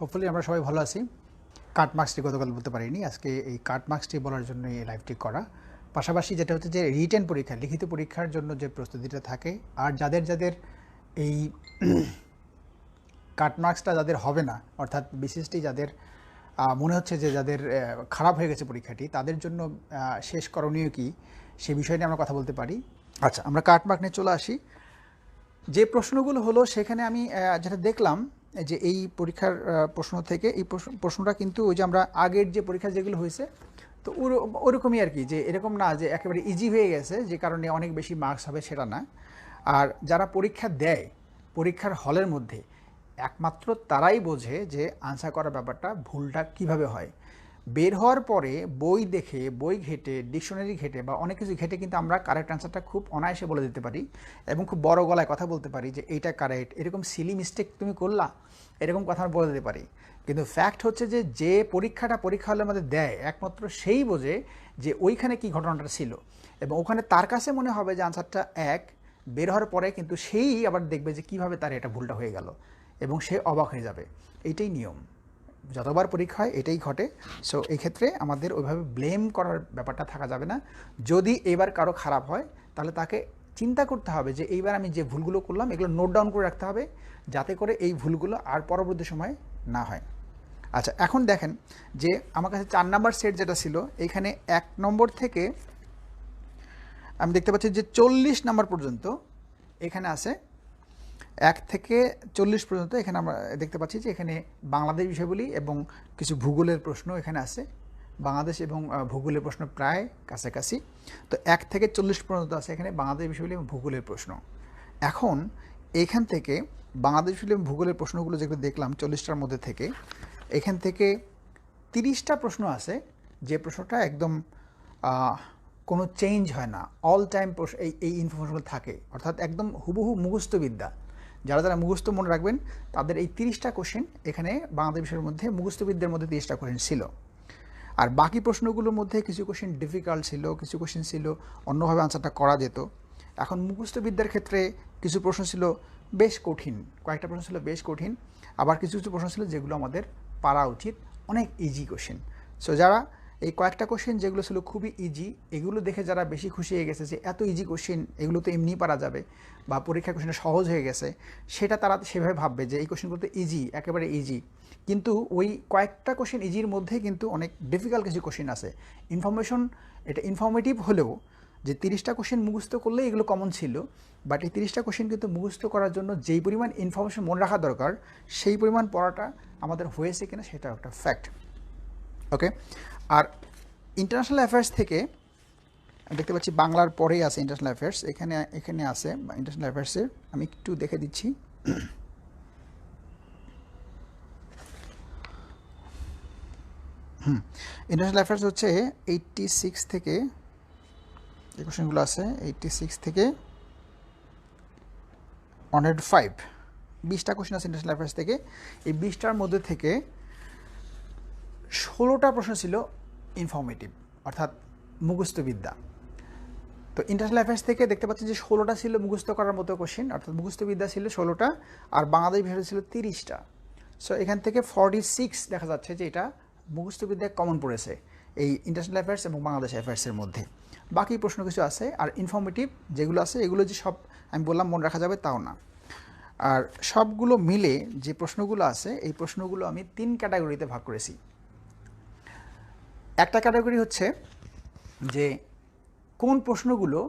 Hopefully আমরা সবাই ভালো আছি। কাট মার্কসটি গতকাল বলতে পারিনি, আজকে এই কাট মার্কসটি বলার জন্য এই লাইভটি করা। পাশাপাশি যেটা হচ্ছে যে রিটেন পরীক্ষা, লিখিত পরীক্ষার জন্য যে প্রস্তুতিটা থাকে, আর যাদের যাদের এই কাট মার্কসটা যাদের হবে না, অর্থাৎ বিশেষটি যাদের মনে হচ্ছে যে যাদের খারাপ হয়ে গেছে পরীক্ষাটি, তাদের জন্য শেষ করণীয় কী সে বিষয় নিয়ে আমরা কথা বলতে পারি। আচ্ছা, আমরা কাট মার্ক নিয়ে চলে আসি। যে প্রশ্নগুলো হলো সেখানে আমি যেটা দেখলাম যে এই পরীক্ষার প্রশ্ন থেকে এই প্রশ্নটা কিন্তু ওই যে আমরা আগের যে পরীক্ষা যেগুলো হয়েছে তো ওরকমই আর কি, যে এরকম না যে একেবারে ইজি হয়ে গেছে যে কারণে অনেক বেশি মার্কস হবে, সেটা না। আর যারা পরীক্ষা দেয় পরীক্ষার হলের মধ্যে একমাত্র তারাই বোঝে যে আনসার করার ব্যাপারটা ভুলটা কিভাবে হয়। বের হওয়ার পরে বই দেখে, বই ঘেটে, ডিকশনারি ঘেটে বা অনেক কিছু ঘেটে কিন্তু আমরা কারেক্ট আনসারটা খুব অনায়াসে বলে দিতে পারি এবং খুব বড় গলায় কথা বলতে পারি যে এইটা কারেক্ট, এরকম সিলি মিস্টেক তুমি করলা, এরকম কথা আমরা বলে দিতে পারি। কিন্তু ফ্যাক্ট হচ্ছে যে যে পরীক্ষা হলের মধ্যে দেয় একমাত্র সেই বোঝে যে ওইখানে কি ঘটনাটা ছিল, এবং ওখানে তার কাছে মনে হবে যে আনসারটা এক, বের হওয়ার পরে কিন্তু সেই আবার দেখবে যে কিভাবে তার এটা ভুলটা হয়ে গেল এবং সে অবাক হয়ে যাবে। এইটাই নিয়ম, যতবার পরীক্ষা হয় এটাই ঘটে। সো এই ক্ষেত্রে আমাদের ওইভাবে ব্লেম করার ব্যাপারটা থাকা যাবে না। যদি এবার কারো খারাপ হয় তাহলে তাকে চিন্তা করতে হবে যে এইবার আমি যে ভুলগুলো করলাম এগুলো নোট ডাউন করে রাখতে হবে, যাতে করে এই ভুলগুলো আর পরবর্তী সময় না হয়। আচ্ছা, এখন দেখেন যে আমার কাছে 4 নাম্বার সেট যেটা ছিল, এইখানে 1 নম্বর থেকে আমি দেখতে পাচ্ছি যে 40 নাম্বার পর্যন্ত এখানে আছে। 1 থেকে 40 পর্যন্ত এখানে আমরা দেখতে পাচ্ছি যে এখানে বাংলাদেশ বিষয়গুলি এবং কিছু ভূগোলের প্রশ্ন এখানে আছে। বাংলাদেশ এবং ভূগোলের প্রশ্ন প্রায় কাছাকাছি। তো 1 থেকে 40 পর্যন্ত আছে এখানে বাংলাদেশ বিষয়গুলি এবং ভূগোলের প্রশ্ন। এখন এইখান থেকে বাংলাদেশ বিষয় এবং ভূগোলের প্রশ্নগুলো যেগুলো দেখলাম 40টার মধ্যে থেকে, এখান থেকে 30টা প্রশ্ন আছে যে প্রশ্নটা একদম কোনো চেঞ্জ হয় না, অল টাইম এই ইনফরমেশনগুলো থাকে, অর্থাৎ একদম হুবহু মুখস্থবিদ্যা। যারা যারা মুখস্থ মনে রাখবেন তাদের এই 30টা কোশ্চেন এখানে বাংলাদেশ বিষয়ের মধ্যে মুখস্থবিদ্যার মধ্যে 30টা কোশ্চেন ছিল। আর বাকি প্রশ্নগুলোর মধ্যে কিছু কোশ্চেন ডিফিকাল্ট ছিল, কিছু কোশ্চেন ছিল অন্যভাবে আনসারটা করা যেত। এখন মুখস্থবিদ্যার ক্ষেত্রে কিছু প্রশ্ন ছিল বেশ কঠিন, কয়েকটা প্রশ্ন ছিল বেশ কঠিন, আবার কিছু কিছু প্রশ্ন ছিল যেগুলো আমাদের পারা উচিত, অনেক ইজি কোশ্চেন। সো যারা এই কয়েকটা কোশ্চেন যেগুলো ছিল খুবই ইজি, এগুলো দেখে যারা বেশি খুশি হয়ে গেছে যে এত ইজি কোশ্চেন, এগুলো তো এমনিই পারা যাবে বা পরীক্ষার কোশ্চেনটা সহজ হয়ে গেছে, সেটা তারা সেভাবে ভাববে যে এই কোশ্চেনগুলো তো ইজি, একেবারে ইজি। কিন্তু ওই কয়েকটা কোশ্চেন ইজির মধ্যে কিন্তু অনেক ডিফিকাল্ট কিছু কোশ্চেন আছে। ইনফরমেশন, এটা ইনফরমেটিভ হলেও যে 30টা কোশ্চেন মুখস্থ করলে এগুলো কমন ছিল, বাট এই 30টা কোশ্চেন কিন্তু মুখস্থ করার জন্য যেই পরিমাণ ইনফরমেশন মনে রাখা দরকার সেই পরিমাণ পড়াটা আমাদের হয়েছে কিনা সেটা একটা ফ্যাক্ট। ওকে, আর ইন্টারন্যাশনাল অ্যাফেয়ার্স থেকে দেখতে পাচ্ছি বাংলার পরেই আছে ইন্টারন্যাশনাল অ্যাফেয়ার্স, এখানে আছে ইন্টারন্যাশনাল অ্যাফেয়ার্সের, আমি একটু দেখে দিচ্ছি। ইন্টারন্যাশনাল অ্যাফেয়ার্স হচ্ছে 86 থেকে যে কোশ্চেনগুলো আছে 86 থেকে 105, 20টা কোশ্চেন আছে ইন্টারন্যাশনাল অ্যাফেয়ার্স থেকে। এই 20টার মধ্যে থেকে 16টা প্রশ্ন ছিল ইনফরমেটিভ, অর্থাৎ মুখস্থবিদ্যা। তো ইন্টারন্যাশনাল অ্যাফেয়ার্স থেকে দেখতে পাচ্ছি যে 16টা ছিল মুখস্থ করার মতো কোশ্চেন, অর্থাৎ মুখস্থবিদ্যা ছিল 16টা আর বাংলাদেশ বিষয় ছিল 30টা। সো এখান থেকে 46 দেখা যাচ্ছে যে এটা মুখস্থবিদ্যায় কমন পড়েছে এই ইন্টারন্যাশনাল অ্যাফেয়ার্স এবং বাংলাদেশ অ্যাফেয়ার্সের মধ্যে। বাকি প্রশ্ন কিছু আছে, আর ইনফরমেটিভ যেগুলো আছে এগুলো যে সব আমি বললাম মনে রাখা যাবে তাও না। আর সবগুলো মিলে যে প্রশ্নগুলো আছে এই প্রশ্নগুলো আমি 3 ক্যাটাগরিতে ভাগ করেছি। একটা ক্যাটাগরি হচ্ছে যে কোন প্রশ্নগুলো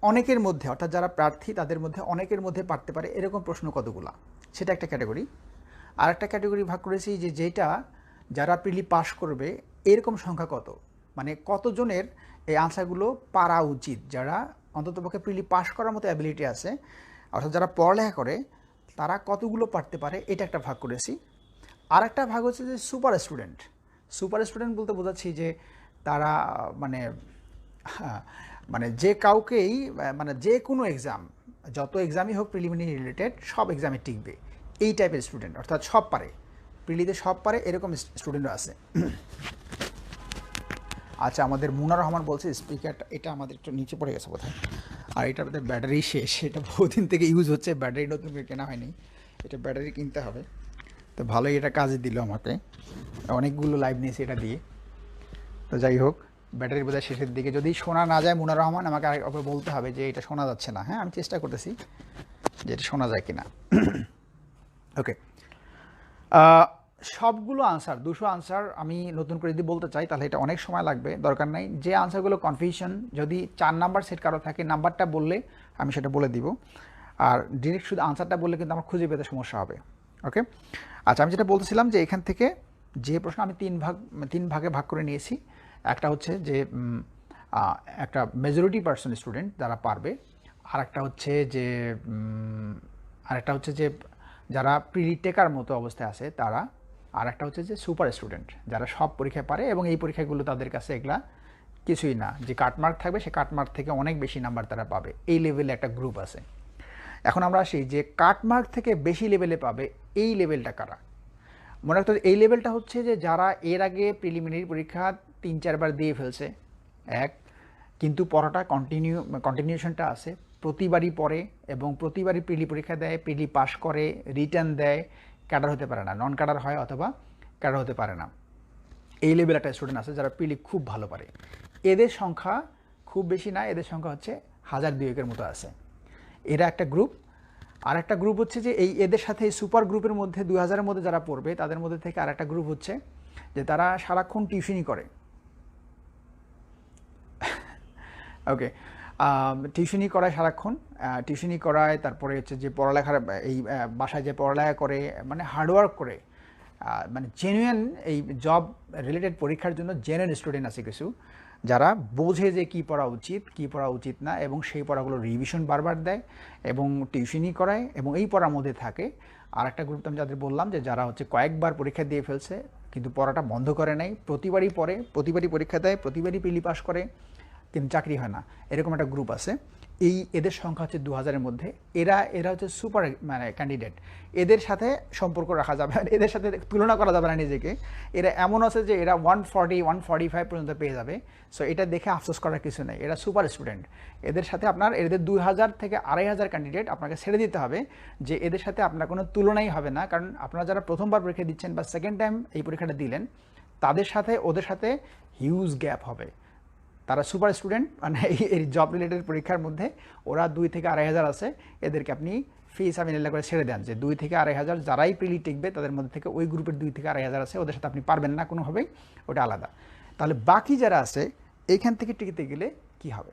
অনেকের মধ্যে, অর্থাৎ যারা প্রার্থী তাদের মধ্যে অনেকের মধ্যে পারতে পারে এরকম প্রশ্ন কতগুলো, সেটা একটা ক্যাটাগরি। আর একটা ক্যাটাগরি ভাগ করেছি যে যেটা যারা প্রিলি পাস করবে এরকম সংখ্যা কত, মানে কতজনের এই আনসারগুলো পারা উচিত, যারা অন্ততপক্ষে প্রিলি পাস করার মতো অ্যাবিলিটি আছে, অর্থাৎ যারা পড়ালেখা করে তারা কতগুলো পারতে পারে, এটা একটা ভাগ করেছি। আর একটা ভাগ হচ্ছে যে সুপার স্টুডেন্ট। সুপার স্টুডেন্ট বলতে বোঝাচ্ছি যে তারা মানে মানে যে কাউকেই, মানে যে কোনো এক্সাম, যত এক্সামই হোক প্রিলিমিনারি রিলেটেড সব এক্সামে টিকবে এই টাইপের স্টুডেন্ট, অর্থাৎ সব পারে, প্রিলিতে সব পারে এরকম স্টুডেন্টও আছে। আচ্ছা, আমাদের মুনা রহমান বলছে স্পিকারটা এটা আমাদের একটু নিচে পড়ে গেছে বোধহয়, আর এটার মধ্যে ব্যাটারি শেষ, এটা বহুদিন থেকে ইউজ হচ্ছে, ব্যাটারি নতুন করে কেনা হয়নি, এটা ব্যাটারি কিনতে হবে। তো ভালোই এটা কাজে দিল আমাকে, অনেকগুলো লাইভ নিয়েছি এটা দিয়ে। তো যাই হোক, ব্যাটারি বোধহয় শেষের দিকে, যদি শোনা না যায় মুনার রহমান আমাকে আরেকবার বলতে হবে যে এটা শোনা যাচ্ছে না। হ্যাঁ, আমি চেষ্টা করতেছি যে এটা শোনা যায় কিনা। ওকে, সবগুলো আনসার 200 আনসার আমি নতুন করে যদি বলতে চাই তাহলে এটা অনেক সময় লাগবে, দরকার নাই। যে আনসারগুলো কনফিউশন, যদি 4 নাম্বার সেট কারো থাকে, নাম্বারটা বললে আমি সেটা বলে দিব, আর ডিরেক্ট শুধু আনসারটা বললে কিন্তু আমার খুঁজে পেতে সমস্যা হবে। ওকে, আচ্ছা, আমি যেটা বলতেছিলাম যে এখান থেকে যে প্রশ্ন আমি 3 ভাগে ভাগ করে নিয়েছি। একটা হচ্ছে যে একটা মেজরিটি পার্সন স্টুডেন্ট যারা পারবে, আরেকটা হচ্ছে যে যারা প্রিলি টেকার মতো অবস্থায় আছে তারা, আর একটা হচ্ছে যে সুপার স্টুডেন্ট যারা সব পরীক্ষায় পারে এবং এই পরীক্ষাগুলো তাদের কাছে এগুলা কিছুই না, যে কাটমার্ক থাকবে সে কাটমার্ক থেকে অনেক বেশি নাম্বার তারা পাবে, এই লেভেলে একটা গ্রুপ আছে। এখন আমরা আসি যে কাটমার্ক থেকে বেশি লেভেলে পাবে, এই লেভেলটা কারা। মনে রাখতে হবে এই লেভেলটা হচ্ছে যে যারা এর আগে প্রিলিমিনারি পরীক্ষা 3-4 বার দিয়ে ফেলছে, কিন্তু পড়াটা কন্টিনিউশনটা আছে, প্রতিবারই পড়ে এবং প্রতিবারই প্রিলি পরীক্ষা দেয়, প্রিলি পাস করে, রিটার্ন দেয়, ক্যাডার হতে পারে না, নন ক্যাডার হয় অথবা ক্যাডার হতে পারে না। এই লেভেল একটা স্টুডেন্ট আছে যারা প্রিলি খুব ভালো পারে। এদের সংখ্যা খুব বেশি না, এদের সংখ্যা হচ্ছে 1000-2 মতো আছে। এরা একটা গ্রুপ। আর একটা গ্রুপ হচ্ছে যে এদের সাথে এই সুপার গ্রুপের মধ্যে 2000-এর মধ্যে যারা পড়বে তাদের মধ্যে থেকে আর একটা গ্রুপ হচ্ছে যে তারা সারাক্ষণ টিউশনই করে। ওকে, টিউশনই করায় সারাক্ষণ, টিউশনই করায়, তারপরে হচ্ছে যে পড়ালেখার এই বাসায় যে পড়ালেখা করে, মানে হার্ডওয়ার্ক করে, মানে জেনুইন এই জব রিলেটেড পরীক্ষার জন্য জেনুইন স্টুডেন্ট আছে কিছু, যারা বোঝে যে কী পড়া উচিত কী পড়া উচিত না, এবং সেই পড়াগুলো রিভিশন বারবার দেয় এবং টিউশনই করায় এবং এই পড়ার মধ্যে থাকে। আর একটা গ্রুপ আমি যাদের বললাম যে যারা হচ্ছে কয়েকবার পরীক্ষা দিয়ে ফেলছে কিন্তু পড়াটা বন্ধ করে নাই, প্রতিবারই পড়ে, প্রতিবারই পরীক্ষা দেয়, প্রতিবারই প্রিলি পাস করে, কিন্তু চাকরি হয় না, এরকম একটা গ্রুপ আছে। এদের সংখ্যা হচ্ছে 2000-এর মধ্যে। এরা হচ্ছে সুপার মানে ক্যান্ডিডেট, এদের সাথে সম্পর্ক রাখা যাবে না, এদের সাথে তুলনা করা যাবে না নিজেকে। এরা এমন আছে যে এরা 140-145 পর্যন্ত পেয়ে যাবে। সো এটা দেখে আফসোস করার কিছু নেই, এরা সুপার স্টুডেন্ট। এদের সাথে এদের 2000 থেকে 2500 ক্যান্ডিডেট আপনাকে ছেড়ে দিতে হবে, যে এদের সাথে আপনার কোনো তুলনাই হবে না। কারণ আপনারা যারা প্রথমবার পরীক্ষা দিচ্ছেন বা সেকেন্ড টাইম এই পরীক্ষাটা দিলেন, তাদের সাথে ওদের সাথে হিউজ গ্যাপ হবে। তারা সুপার স্টুডেন্ট, মানে এই জব রিলেটেড পরীক্ষার মধ্যে ওরা 2 থেকে 2500 আছে। এদেরকে আপনি ফি সাবিনাল্লাহ করে ছেড়ে দেন যে 2 থেকে 2500 যারাই প্রিলি টিকবে তাদের মধ্যে থেকে ওই গ্রুপের 2 থেকে 2500 আছে, ওদের সাথে আপনি পারবেন না কোনোভাবেই, ওটা আলাদা। তাহলে বাকি যারা আছে এইখান থেকে টিকতে গেলে কি হবে,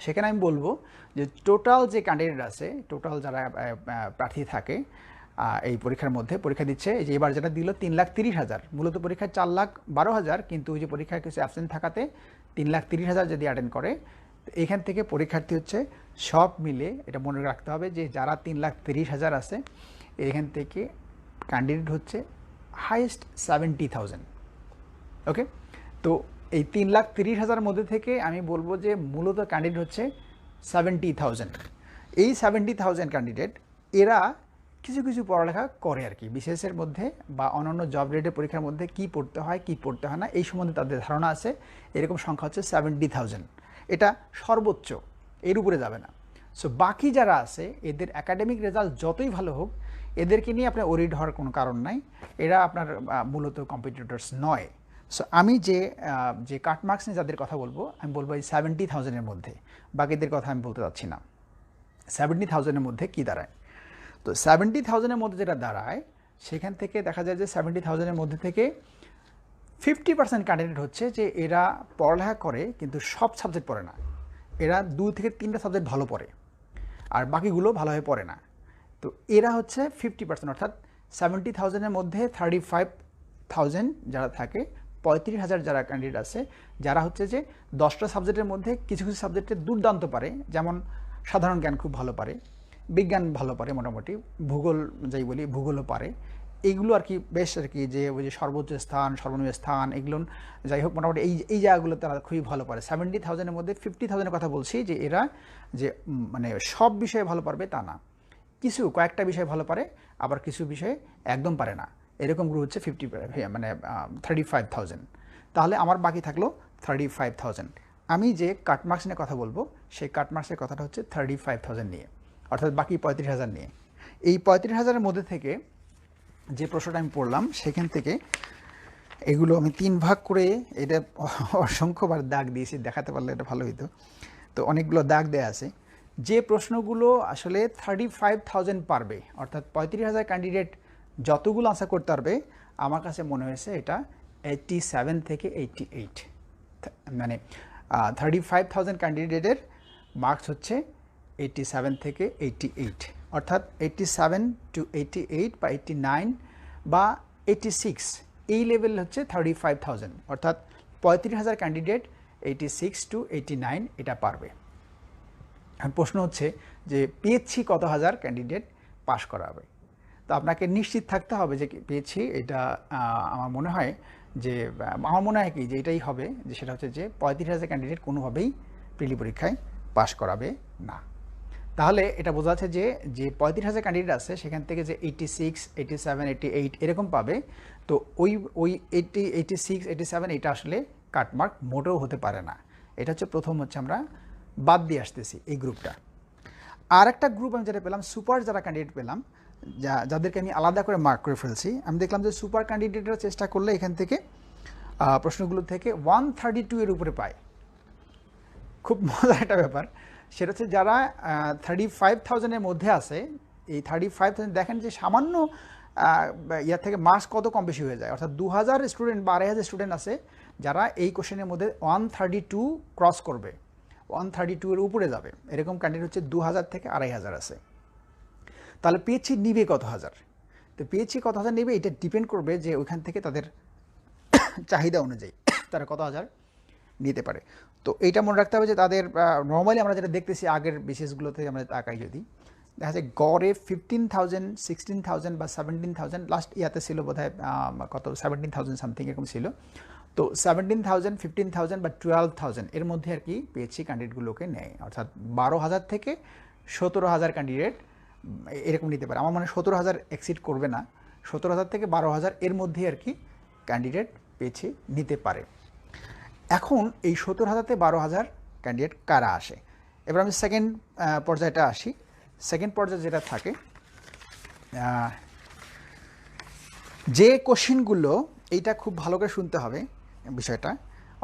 সেখানে আমি বলবো যে টোটাল যে ক্যান্ডিডেট আছে, টোটাল যারা প্রার্থী থাকে এই পরীক্ষার মধ্যে পরীক্ষা দিচ্ছে, এই যে এবার যেটা দিল 3,30,000, মূলত পরীক্ষায় 4,12,000, কিন্তু ওই যে পরীক্ষায় কিছু অ্যাবসেন্ট থাকাতে 3,30,000 যদি অ্যাটেন্ড করে, এখান থেকে পরীক্ষার্থী হচ্ছে সব মিলে, এটা মনে রাখতে হবে যে যারা 3,30,000 আছে এখান থেকে ক্যান্ডিডেট হচ্ছে হাইয়েস্ট 70,000। ওকে, তো এই 3,30,000 মধ্যে থেকে আমি বলবো যে মূলত ক্যান্ডিডেট হচ্ছে 70,000। এই 70,000 ক্যান্ডিডেট এরা কিছু কিছু পড়ালেখা করে আর কি, বিসিএসের মধ্যে বা অন্যান্য জব রিলেটেড পরীক্ষার মধ্যে কী পড়তে হয় কী পড়তে হয় না এই সম্বন্ধে তাদের ধারণা আছে। এরকম সংখ্যা হচ্ছে 70,000, এটা সর্বোচ্চ, এর উপরে যাবে না। সো বাকি যারা আছে এদের একাডেমিক রেজাল্ট যতই ভালো হোক, এদেরকে নিয়ে আপনার ওরিড হওয়ার কোনো কারণ নাই, এরা আপনার মূলত কম্পিটিটর্স নয়। সো আমি যে কাটমার্কস নিয়ে যাদের কথা বলবো, আমি বলবো এই 70,000-এর মধ্যে, বাকিদের কথা আমি বলতে চাচ্ছি না। 70,000-এর মধ্যে কী দাঁড়ায়, তো 70,000-এর মধ্যে যেটা দাঁড়ায় সেখান থেকে দেখা যায় যে 70,000-এর মধ্যে থেকে 50% ক্যান্ডিডেট হচ্ছে যে এরা পড়ালেখা করে কিন্তু সব সাবজেক্ট পড়ে না, এরা 2 থেকে 3টা সাবজেক্ট ভালো পড়ে আর বাকিগুলো ভালোভাবে পড়ে না। তো এরা হচ্ছে 50%, অর্থাৎ 70,000-এর মধ্যে 35,000 যারা থাকে, 35,000 যারা ক্যান্ডিডেট আছে যারা হচ্ছে যে 10টা সাবজেক্টের মধ্যে কিছু কিছু সাবজেক্টে দুর্দান্ত পারে, যেমন সাধারণ জ্ঞান খুব ভালো পারে, বিজ্ঞান ভালো পারে, মোটামুটি ভূগোল যাই বলি ভূগোলও পারে, এইগুলো আর কি বেশ আর কি, যে ওই যে সর্বোচ্চ স্থান সর্বনিম্ন স্থান এগুলো যাই হোক মোটামুটি এই জায়গাগুলো তারা খুবই ভালো পারে। 70,000-এর মধ্যে 50,000-এর কথা বলছি, যে এরা যে মানে সব বিষয়ে ভালো পারবে তা না, কিছু কয়েকটা বিষয় ভালো পারে, আবার কিছু বিষয়ে একদম পারে না, এরকম গ্রুপ হচ্ছে 35,000। তাহলে আমার বাকি থাকলো 35,000। আমি যে কাটমার্কস নিয়ে কথা বলবো সেই কাটমার্কসের কথাটা হচ্ছে 35,000 নিয়ে, অর্থাৎ বাকি 35,000 নিয়ে। এই 35,000-এর মধ্যে থেকে যে প্রশ্নটা আমি পড়লাম সেখান থেকে এগুলো আমি 3 ভাগ করে, এটা অসংখ্যবার দাগ দিয়েছি, দেখাতে পারলে এটা ভালো হতো। তো অনেকগুলো দাগ দেয়া আছে। যে প্রশ্নগুলো আসলে 35,000 পারবে, অর্থাৎ 35,000 ক্যান্ডিডেট যতগুলো আনসার করতে পারবে, আমার কাছে মনে হয়েছে এটা 87 থেকে 88, মানে 35,000 ক্যান্ডিডেটের মার্কস হচ্ছে 87 থেকে 88, অর্থাৎ 87 to 88 বা 89 বা 86, এই লেভেল হচ্ছে 35,000, অর্থাৎ 35,000 ক্যান্ডিডেট 86 to 89 এটা পারবে। প্রশ্ন হচ্ছে যে পিএইচসি কত হাজার ক্যান্ডিডেট পাশ করাবে। তো আপনাকে নিশ্চিত থাকতে হবে যে পিএইচসি এটা আমার মনে হয় কি যে এটাই হবে, যে সেটা হচ্ছে যে 35,000 ক্যান্ডিডেট কোনোভাবেই প্রিলি পরীক্ষায় পাশ করাবে না। তাহলে এটা বোঝা যাচ্ছে যে 35,000 ক্যান্ডিডেট আছে সেখান থেকে যে 86, 87, 88 এরকম পাবে, তো ওই 80, 86, 87 এটা আসলে কাটমার্ক মোটেও হতে পারে না। এটা হচ্ছে প্রথম, হচ্ছে আমরা বাদ দিয়ে আসতেছি এই গ্রুপটা। আর একটা গ্রুপ আমি যেটা পেলাম, সুপার যারা ক্যান্ডিডেট পেলাম, যাদেরকে আমি আলাদা করে মার্ক করে ফেলছি, আমি দেখলাম যে সুপার ক্যান্ডিডেটরা চেষ্টা করলে এখান থেকে প্রশ্নগুলো থেকে 132 এর উপরে পায়। খুব মজার একটা ব্যাপার, সেটা হচ্ছে যারা 35,000-এর মধ্যে আছে, এই 35,000 দেখেন যে সামান্য ইয়ার থেকে মার্কস কত কম বেশি হয়ে যায়, অর্থাৎ 2,000 স্টুডেন্ট বা 2,500 স্টুডেন্ট আছে যারা এই কোশ্চেনের মধ্যে 132 ক্রস করবে, 132 এর উপরে যাবে, এরকম ক্যান্ডিডেট হচ্ছে 2,000 থেকে 2,500 আছে। তাহলে পিএইচসি নিবে কত হাজার? তো পিএইচসি কত হাজার নেবে এটা ডিপেন্ড করবে যে ওইখান থেকে তাদের চাহিদা অনুযায়ী তারা কত হাজার নিতে পারে। তো এইটা মনে রাখতে হবে যে তাদের নর্মালি আমরা যেটা দেখতেছি আগের বিশেষগুলোতে আমরা তাকাই, যদি দেখা যায় গড়ে 15,000, 16,000 বা 17,000, লাস্ট ইয়াতে ছিল বোধহয় কত 17,000 সামথিং এরকম ছিল। তো 17,000, 15,000 বা 12,000 এর মধ্যে আর কি পিএইচসি ক্যান্ডিডেটগুলোকে নেয়, অর্থাৎ 12,000 থেকে 17,000 ক্যান্ডিডেট এরকম নিতে পারে। আমার মনে হয় 17,000 এক্সিড করবে না, 17,000 থেকে 12,000 এর মধ্যে আর কি ক্যান্ডিডেট পিএইচসি নিতে পারে। এখন এই 17,000 থেকে 12,000 ক্যান্ডিডেট কারা আসে? এবার আমি সেকেন্ড পর্যায়টা আসি। সেকেন্ড পর্যায়ে যেটা থাকে, যে কোশ্চেনগুলো, এইটা খুব ভালো করে শুনতে হবে বিষয়টা,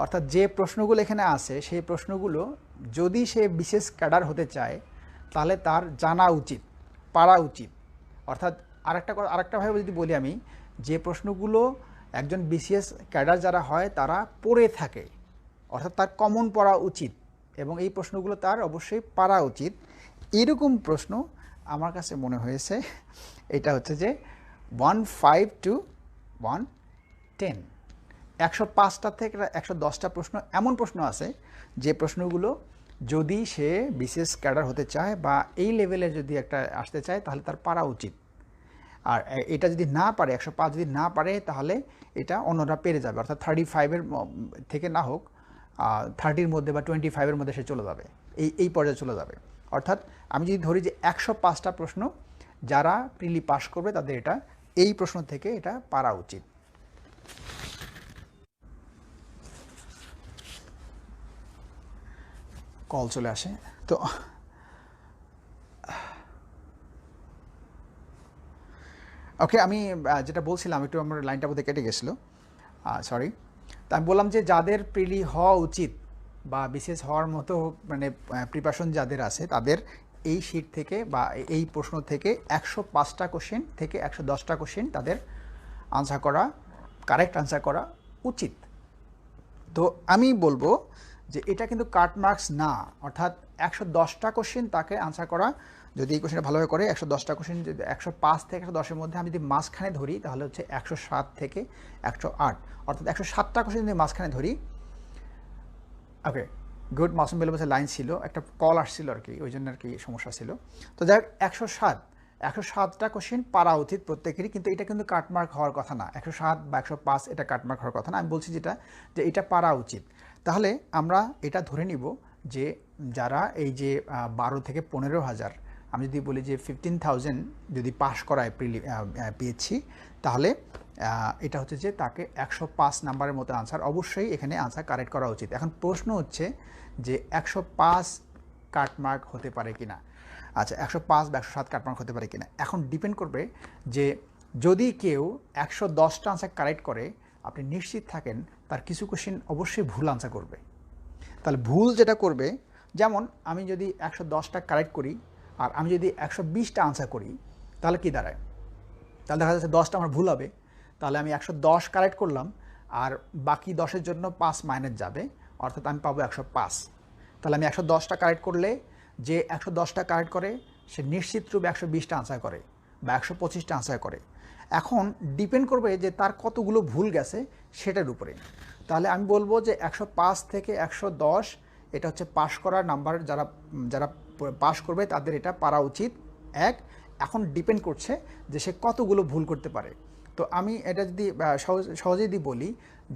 অর্থাৎ যে প্রশ্নগুলো এখানে আসে সেই প্রশ্নগুলো যদি সে বিশেষ ক্যাডার হতে চায় তাহলে তার জানা উচিত, পারা উচিত। অর্থাৎ আরেকটাভাবে যদি বলি আমি, যে প্রশ্নগুলো একজন বিসিএস ক্যাডার যারা হয় তারা পড়ে থাকে, অর্থাৎ তার কমন পড়া উচিত এবং এই প্রশ্নগুলো তার অবশ্যই পারা উচিত, এরকম প্রশ্ন আমার কাছে মনে হয়েছে এটা হচ্ছে যে 15 to 110, 105টা থেকে 110টা প্রশ্ন এমন প্রশ্ন আছে যে প্রশ্নগুলো যদি সে বিসিএস ক্যাডার হতে চায় বা এই লেভেলে যদি একটা আসতে চায় তাহলে তার পারা উচিত। আর এটা যদি না পারে, 105 যদি না পারে, তাহলে এটা অন্যরা পেরে যাবে, অর্থাৎ 35-এর থেকে না হোক 30-র মধ্যে বা 25-এর মধ্যে সে চলে যাবে, এই পর্যায়ে চলে যাবে। অর্থাৎ আমি যদি ধরি যে 105টা প্রশ্ন যারা প্রিলি পাস করবে তাদের এটা এই প্রশ্ন থেকে এটা পারা উচিত। কল চলে আসে। তো ওকে, আমি যেটা বলছিলাম, একটু আমার লাইনটা বোধহয় কেটে গেছিলো, সরি। তা আমি বললাম যে যাদের প্রিলি হওয়া উচিত বা বিশেষ হওয়ার মতো মানে প্রিপারেশন যাদের আছে তাদের এই শিট থেকে বা এই প্রশ্ন থেকে 105টা কোশ্চেন থেকে 110টা কোশ্চেন তাদের আনসার করা, কারেক্ট আনসার করা উচিত। তো আমি বলবো যে এটা কিন্তু কাট মার্কস না, অর্থাৎ 110টা কোশ্চেন তাকে আনসার করা, যদি এই কোশ্চেনটা ভালোভাবে করে 110টা কোশ্চেন যদি 105 থেকে 110-এর মধ্যে আমি যদি মাঝখানে ধরি তাহলে হচ্ছে 107 থেকে 108, অর্থাৎ 107টা কোশ্চেন যদি মাঝখানে ধরি। ওকে, গুড। মাসুম বেলে বসে লাইন ছিল, একটা কল আসছিল আর কি, ওই জন্য আর কি সমস্যা ছিল। তো যাই হোক, 107টা কোশ্চেন পারা উচিত প্রত্যেকেরই, কিন্তু এটা কিন্তু কাটমার্ক হওয়ার কথা না। 107 বা 105 এটা কাটমার্ক হওয়ার কথা না। আমি বলছি যে এটা পারা উচিত। তাহলে আমরা এটা ধরে নিব যে যারা এই যে 12 থেকে 15,000, আমি যদি বলি যে 15,000 যদি পাস করায় পিএইচসি, তাহলে এটা হচ্ছে যে তাকে 105 নাম্বারের মতো আনসার, অবশ্যই এখানে আনসার কারেক্ট করা উচিত। এখন প্রশ্ন হচ্ছে যে 105 কাটমার্ক হতে পারে কিনা। আচ্ছা, 105 বা 107 কাটমার্ক হতে পারে কিনা, এখন ডিপেন্ড করবে যে যদি কেউ 110টা আনসার কারেক্ট করে আপনি নিশ্চিত থাকেন তার কিছু কোশ্চেন অবশ্যই ভুল আনসার করবে। তাহলে ভুল যেটা করবে, যেমন আমি যদি 110টা কারেক্ট করি আর আমি যদি 120টা আনসার করি তাহলে কি দাঁড়ায়? তাহলে দেখা যাচ্ছে 10টা আমার ভুল হবে, তাহলে আমি 110 কারেক্ট করলাম আর বাকি 10-এর জন্য 5 মাইনাস যাবে, অর্থাৎ আমি পাবো 105। তাহলে আমি 110টা কারেক্ট করলে যে 110টা কারেক্ট করে সে নিশ্চিত রূপে 120টা আনসার করে বা 125টা আনসার করে। এখন ডিপেন্ড করবে যে তার কতগুলো ভুল গেছে সেটার উপরে। তাহলে আমি বলবো যে 105 থেকে 110 এটা হচ্ছে পাশ করার নাম্বার, যারা যারা পাশ করবে তাদের এটা পারা উচিত এক। এখন ডিপেন্ড করছে যে সে কতগুলো ভুল করতে পারে। তো আমি এটা যদি সহজে যদি বলি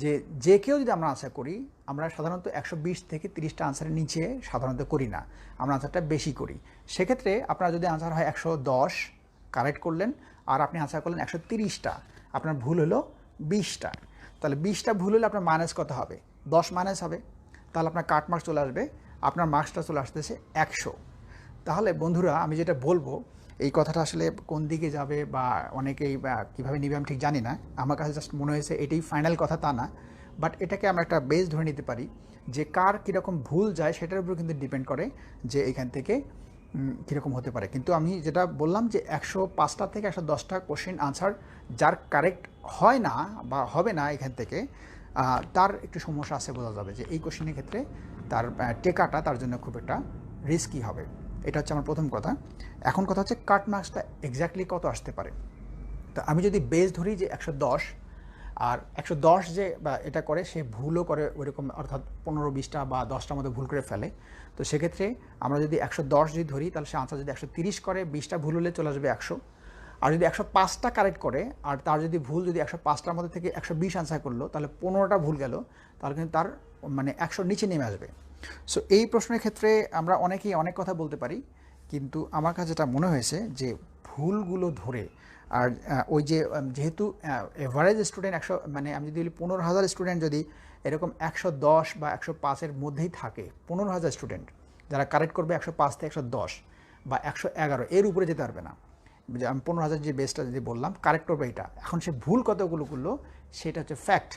যে যে কেউ যদি আমরা আনসার করি, আমরা সাধারণত 120 থেকে 30টা আনসারের নিচে সাধারণত করি না, আমরা আনসারটা বেশি করি। সেক্ষেত্রে আপনার যদি আনসার হয় 110 কারেক্ট করলেন আর আপনি আনসার করলেন 130টা, আপনার ভুল হলো 20টা। তাহলে 20টা ভুল হলে আপনার মাইনাস কত হবে? 10 মাইনাস হবে। তাহলে আপনার কাট মার্কস চলে আসবে, আপনার মার্কসটা চলে আসতেছে 100। তাহলে বন্ধুরা আমি যেটা বলবো, এই কথাটা আসলে কোন দিকে যাবে বা অনেকেই কীভাবে নিবে আমি ঠিক জানি না, আমার কাছে জাস্ট মনে হয়েছে এটাই ফাইনাল কথা তা না, বাট এটাকে আমরা একটা বেস ধরে নিতে পারি যে কার কীরকম ভুল যায় সেটার উপর কিন্তু ডিপেন্ড করে যে এখান থেকে কীরকম হতে পারে। কিন্তু আমি যেটা বললাম যে 105টা থেকে 110টা কোশ্চেন আনসার যার কারেক্ট হয় না বা হবে না এখান থেকে, তার একটু সমস্যা আছে, বোঝা যাবে যে এই কোশ্চেনের ক্ষেত্রে তার টেকাটা তার জন্য খুব একটা রিস্কি হবে। এটা হচ্ছে আমার প্রথম কথা। এখন কথা হচ্ছে কাট মার্কসটা এক্স্যাক্টলি কত আসতে পারে। তো আমি যদি বেস ধরি যে 110, আর 110 যে বা এটা করে সে ভুলও করে ওইরকম, অর্থাৎ 15-20টা বা 10টার মধ্যে ভুল করে ফেলে, তো সেক্ষেত্রে আমরা যদি 110 যদি ধরি তাহলে সে আনসার যদি 130 করে 20টা ভুল হলে চলে আসবে 100। আর যদি 105টা কারেক্ট করে আর তার যদি ভুল যদি 105টার মধ্যে থেকে 120 আনসার করলো তাহলে 15টা ভুল গেল, তাহলে কিন্তু তার মানে 100 নিচে নেমে আসবে। সো এই প্রশ্নের ক্ষেত্রে আমরা অনেকেই অনেক কথা বলতে পারি, কিন্তু আমার কাছে যেটা মনে হয়েছে যে ভুলগুলো ধরে আর ওই যে যেহেতু এভারেজ স্টুডেন্ট 100, মানে আমি যদি বলি 15,000 স্টুডেন্ট যদি এরকম 110 বা 105-এর মধ্যেই থাকে, 15,000 স্টুডেন্ট যারা কারেক্ট করবে 105 থেকে 110 বা 111 এর উপরে যেতে পারবে না, যে আমি 15,000 যে বেসটা যদি বললাম কারেক্ট করবে এটা, এখন সে ভুল কতগুলো করলো সেটা হচ্ছে ফ্যাক্ট।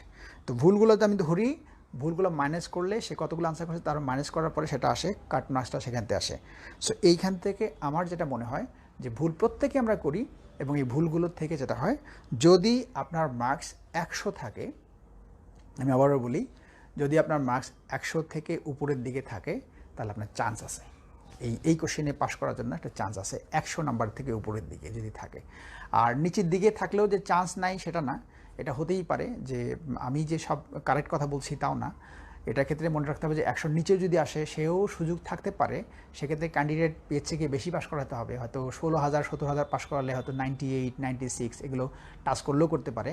তো ভুলগুলোতে আমি ধরি, ভুলগুলো মাইনাস করলে সে কতগুলো আনসার করছে তার মাইনাস করার পরে সেটা আসে, কাট মার্কসটা সেখান থেকে আসে। সো এইখান থেকে আমার যেটা মনে হয় যে ভুল প্রত্যেকে আমরা করি, এবং এই ভুলগুলোর থেকে যেটা হয় যদি আপনার মার্কস 100 থাকে, আমি আবারও বলি, যদি আপনার মার্কস 100 থেকে উপরের দিকে থাকে তাহলে আপনার চান্স আছে এই কোশ্চেনে পাস করার জন্য, একটা চান্স আছে 100 নাম্বার থেকে উপরের দিকে যদি থাকে। আর নিচের দিকে থাকলেও যে চান্স নাই সেটা না, এটা হতেই পারে যে আমি যে সব কারেক্ট কথা বলছি তাও না, এটার ক্ষেত্রে মনে রাখতে হবে যে 100-র নিচেও যদি আসে সেও সুযোগ থাকতে পারে। সেক্ষেত্রে ক্যান্ডিডেট পিএইচসিকে বেশি পাস করাতে হবে, হয়তো 16,000 17,000 পাস করালে হয়তো 98 96 এগুলো টাচ করলেও করতে পারে।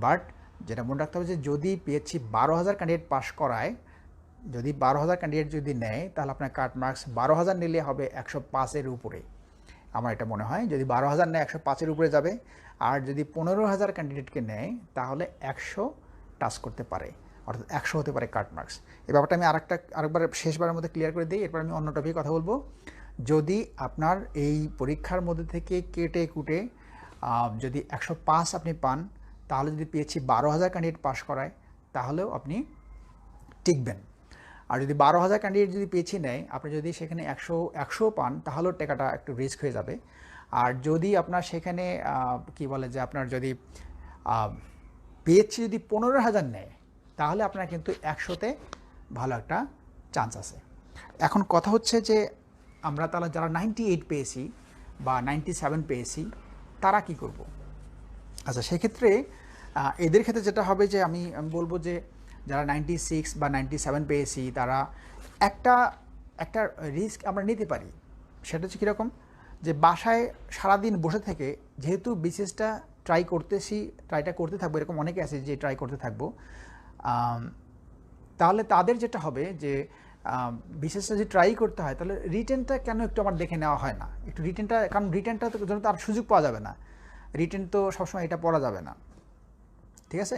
বাট যেটা মনে রাখতে হবে যে যদি পিএইচসি 12,000 ক্যান্ডিডেট পাস করায়, যদি 12,000 ক্যান্ডিডেট যদি নেয় তাহলে আপনার কাট মার্কস 12,000 নিলে হবে 105-এর উপরে। আমার এটা মনে হয় যদি 12,000 নেয় 105-এর উপরে যাবে, আর যদি 15,000 ক্যান্ডিডেটকে নেয় তাহলে 100 টাচ করতে পারে, অর্থাৎ 100 হতে পারে কাট মার্কস। এই ব্যাপারটা আমি আরেকবার শেষবারের মধ্যে ক্লিয়ার করে দিই, এরপর আমি অন্য টপিকে কথা বলবো। যদি আপনার এই পরীক্ষার মধ্যে থেকে কেটে কুটে যদি 105 আপনি পান, তাহলে যদি পিএইচসি 12,000 ক্যান্ডিডেট পাস করায় তাহলেও আপনি টিকবেন। আর যদি 12,000 ক্যান্ডিডেট যদি পিএইচসি নেয়, আপনি যদি সেখানে 100 পান তাহলেও টাকাটা একটু রিস্ক হয়ে যাবে। আর যদি আপনার সেখানে কি বলে যে আপনার যদি পিএইচসি যদি 15,000 নেয় তাহলে আপনার কিন্তু 100-তে ভালো একটা চান্স আছে। এখন কথা হচ্ছে যে আমরা তাহলে যারা 98 পেয়েছি বা 97 পেয়েছি তারা কি করব? আচ্ছা, সেক্ষেত্রে এদের ক্ষেত্রে যেটা হবে যে আমি বলবো যে যারা 96 বা 97 পেয়েছি তারা একটা রিস্ক আমরা নিতে পারি। সেটা হচ্ছে কীরকম, যে বাসায় সারাদিন বসে থেকে যেহেতু বিসিএসটা ট্রাইটা করতে থাকবো, এরকম অনেকে আছে যে ট্রাই করতে থাকবো, তাহলে তাদের যেটা হবে যে বিসিএসটা যদি ট্রাই করতে হয় তাহলে রিটেনটা কেন একটু আমার দেখে নেওয়া হয় না, একটু রিটেনটা, কারণ রিটেনটা তো জন্য তো আর সুযোগ পাওয়া যাবে না, রিটেন তো সবসময় এটা পড়া যাবে না, ঠিক আছে?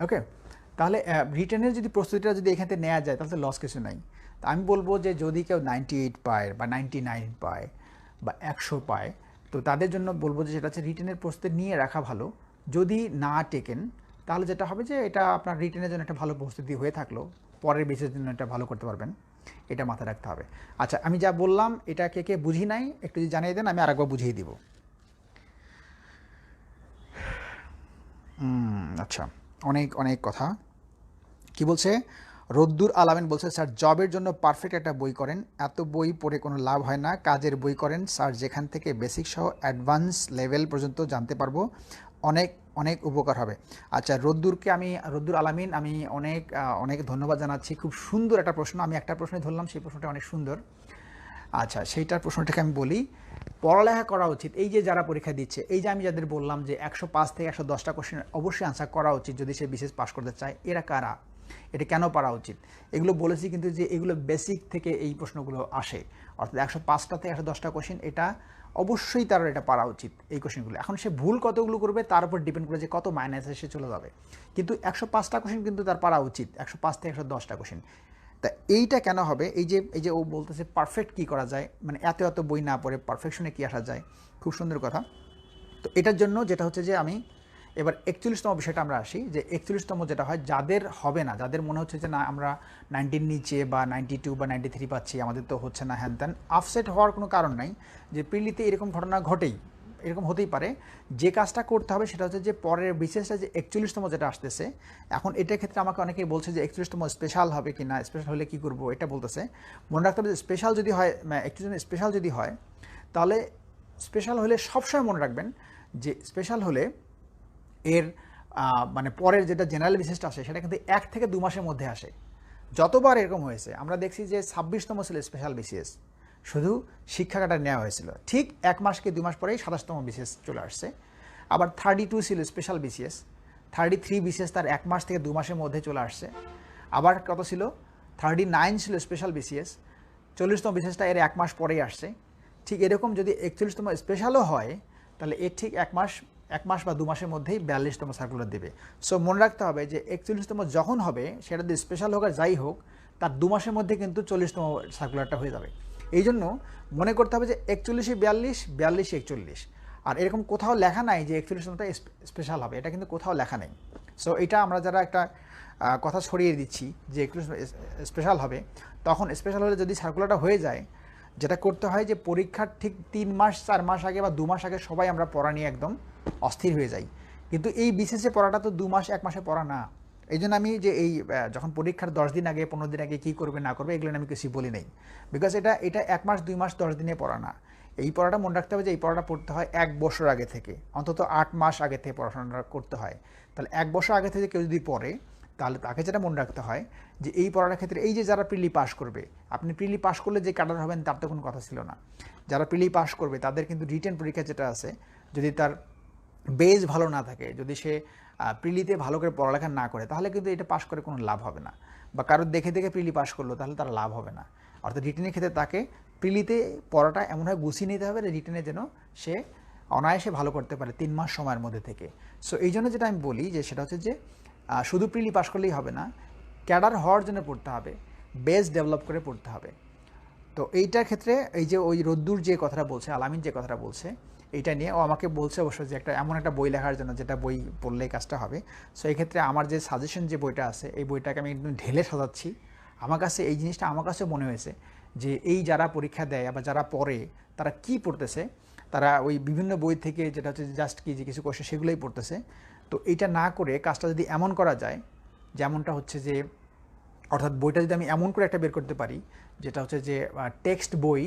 ওকে, তাহলে রিটেনের যদি প্রস্তুতিটা যদি এখান থেকে নেওয়া যায় তাহলে তো লস কিছু নাই। তা আমি বলবো যে যদি কেউ 98 পায় বা 99 পায় বা 100 পায়, তো তাদের জন্য বলবো যে সেটা হচ্ছে রিটেনের প্রস্তুতি নিয়ে রাখা ভালো। যদি না টেকেন তাহলে যেটা হবে যে এটা আপনার রিটেনের জন্য একটা ভালো প্রস্তুতি হয়ে থাকলো, পরের বেসের জন্য এটা ভালো করতে পারবেন, এটা মাথায় রাখতে হবে। আচ্ছা, আমি যা বললাম এটা কে কে বুঝি নাই একটু যদি জানিয়ে দেন, আমি আরেকবার বুঝিয়ে দিব। আচ্ছা, অনেক অনেক কথা। কি বলছে? রদ্দুর আলামিন বলছে, স্যার জবের জন্য পারফেক্ট একটা বই করেন, এত বই পড়ে কোনো লাভ হয় না, কাজের বই করেন স্যার, যেখান থেকে বেসিক সহ অ্যাডভান্স লেভেল পর্যন্ত জানতে পারবো, অনেক অনেক উপকার হবে। আচ্ছা, রদ্দুর আলামিন আমি অনেক অনেক ধন্যবাদ জানাচ্ছি, খুব সুন্দর একটা প্রশ্ন। আমি একটা প্রশ্নই ধরলাম, সেই প্রশ্নটা অনেক সুন্দর। আচ্ছা, সেইটার প্রশ্নটাকে আমি বলি, পড়ালেখা করা উচিত। এই যে যারা পরীক্ষা দিচ্ছে, এই যে আমি যাদের বললাম যে 105 থেকে 110টা কোশ্চেন অবশ্যই আনসার করা উচিত যদি সে বিশেষ পাস করতে চায়, এরা কারা? এটা কেন পারা উচিত? এগুলো বলেছি কিন্তু যে এগুলো বেসিক থেকে এই প্রশ্নগুলো আসে, অর্থাৎ 105টা থেকে 110টা কোশ্চেন এটা অবশ্যই তার এটা পারা উচিত এই কোশ্চেনগুলো। এখন সে ভুল কতগুলো করবে তার উপর ডিপেন্ড করে যে কত মাইনাসে সে চলে যাবে, কিন্তু 105টা কোশ্চেন কিন্তু তার পারা উচিত, 105 থেকে 110টা কোশ্চেন। তা এইটা কেন হবে? এই যে ও বলতেছে পারফেক্ট কী করা যায়, মানে এত এত বই না পড়ে পারফেকশনে কী আসা যায়, খুব সুন্দর কথা। তো এটার জন্য যেটা হচ্ছে যে আমি এবার 41তম বিষয়টা আমরা আসি, যে 41তম যেটা হয় যাদের হবে না, যাদের মনে হচ্ছে যে না আমরা 90 নিচে বা 92 বা 93 পাচ্ছি, আমাদের তো হচ্ছে না হ্যান ত্যান, আপসেট হওয়ার কোনো কারণ নাই। যে প্রিলিতে এরকম ঘটনা ঘটেই, এরকম হতেই পারে। যে কাজটা করতে হবে সেটা হচ্ছে যে পরের বিশেষটা যে 41তম যেটা আসতেছে, এখন এটার ক্ষেত্রে আমাকে অনেকেই বলছে যে 41তম স্পেশাল হবে কি না, স্পেশাল হলে কী করবো এটা বলতেছে। মনে রাখতে হবে যে স্পেশাল যদি হয়, 41 স্পেশাল যদি হয়, তাহলে স্পেশাল হলে সবসময় মনে রাখবেন যে স্পেশাল হলে এর মানে পরের যেটা জেনারেল বিসিএসটা আসে সেটা কিন্তু 1 থেকে 2 মাসের মধ্যে আসে। যতবার এরকম হয়েছে আমরা দেখছি যে 26তম ছিল স্পেশাল বিসিএস, শুধু শিক্ষা কাটা নেওয়া হয়েছিল, ঠিক 1 মাস কি 2 মাস পরেই 27তম বিসিএস চলে আসছে। আবার 32 ছিল স্পেশাল বিসিএস, 33 বিসিএস তার 1 মাস থেকে 2 মাসের মধ্যে চলে আসছে। আবার কত ছিল? 39 ছিল স্পেশাল বিসিএস, 40তম বিসিএসটা এর 1 মাস পরেই আসছে। ঠিক এরকম যদি 41তম স্পেশালও হয় তাহলে এর ঠিক 1 মাস বা 2 মাসের মধ্যেই 42তম সার্কুলার দেবে। সো মনে রাখতে হবে যে 41তম যখন হবে সেটা যদি স্পেশাল হোক আর যাই হোক, তার 2 মাসের মধ্যে কিন্তু 40তম সার্কুলারটা হয়ে যাবে। এই জন্য মনে করতে হবে যে 41-এ 42, 42-এ 41, আর এরকম কোথাও লেখা নাই যে 41তমটা স্পেশাল হবে, এটা কিন্তু কোথাও লেখা নেই। সো এটা আমরা যারা একটা কথা ছড়িয়ে দিচ্ছি যে 41 স্পেশাল হবে, তখন স্পেশাল হলে যদি সার্কুলারটা হয়ে যায়, যেটা করতে হয় যে পরীক্ষার ঠিক 3 মাস 4 মাস আগে বা 2 মাস আগে সবাই আমরা পড়া নিয়ে একদম অস্থির হয়ে যাই, কিন্তু এই বিশেষে পড়াটা তো 2 মাস 1 মাসে পড়া না। এই জন্য আমি যে এই যখন পরীক্ষার 10 দিন আগে 15 দিন আগে কী করবে না করবে এগুলো আমি কিছু বলি নাই, বিকজ এটা 1 মাস 2 মাস 10 দিনে পড়া না। এই পড়াটা মনে রাখতে হবে যে এই পড়াটা পড়তে হয় 1 বছর আগে থেকে, অন্তত 8 মাস আগে থেকে পড়াশোনাটা করতে হয়। তাহলে 1 বছর আগে থেকে কেউ যদি পড়ে তাহলে তাকে যেটা মনে রাখতে হয় যে এই পড়ার ক্ষেত্রে এই যে যারা প্রিলি পাস করবে, আপনি প্রিলি পাস করলে যে ক্যাডার হবেন তার তো কোনো কথা ছিল না। যারা প্রিলি পাস করবে তাদের কিন্তু রিটেন পরীক্ষা যেটা আছে, যদি তার বেস ভালো না থাকে, যদি সে প্রিলিতে ভালো করে পড়ালেখা না করে, তাহলে কিন্তু এটা পাস করে কোনো লাভ হবে না। বা কারোর দেখে দেখে প্রিলি পাস করলো তাহলে তার লাভ হবে না। অর্থাৎ রিটেনের ক্ষেত্রে তাকে প্রিলিতে পড়াটা এমনভাবে গুছিয়ে নিতে হবে রিটেনে যেন সে অনায়াসে ভালো করতে পারে 3 মাস সময়ের মধ্যে থেকে। সো এই জন্য যেটা আমি বলি যে সেটা হচ্ছে যে শুধু প্রিলি পাস করলেই হবে না, ক্যাডার হওয়ার জন্য পড়তে হবে, বেস ডেভেলপ করে পড়তে হবে। তো এইটার ক্ষেত্রে এই যে ওই রদ্দুর যে কথাটা বলছে, আলামিন যে কথাটা বলছে, এইটা নিয়ে ও আমাকে বলছে অবশ্য যে এমন একটা বই লেখার জন্য যেটা বই পড়লেই কাজটা হবে। সো এই ক্ষেত্রে আমার যে সাজেশন যে বইটা আছে এই বইটাকে আমি একদম ঢেলে সাজাচ্ছি। আমার কাছে এই জিনিসটা আমার কাছে মনে হয়েছে যে এই যারা পরীক্ষা দেয় বা যারা পড়ে তারা কি পড়তেছে, তারা ওই বিভিন্ন বই থেকে যেটা হচ্ছে জাস্ট কি যে কিছু কোশ্চেন সেগুলোই পড়তেছে। তো এইটা না করে কাজটা যদি এমন করা যায়, যেমনটা হচ্ছে যে অর্থাৎ বইটা যদি আমি এমন করে একটা বের করতে পারি যেটা হচ্ছে যে টেক্সট বই,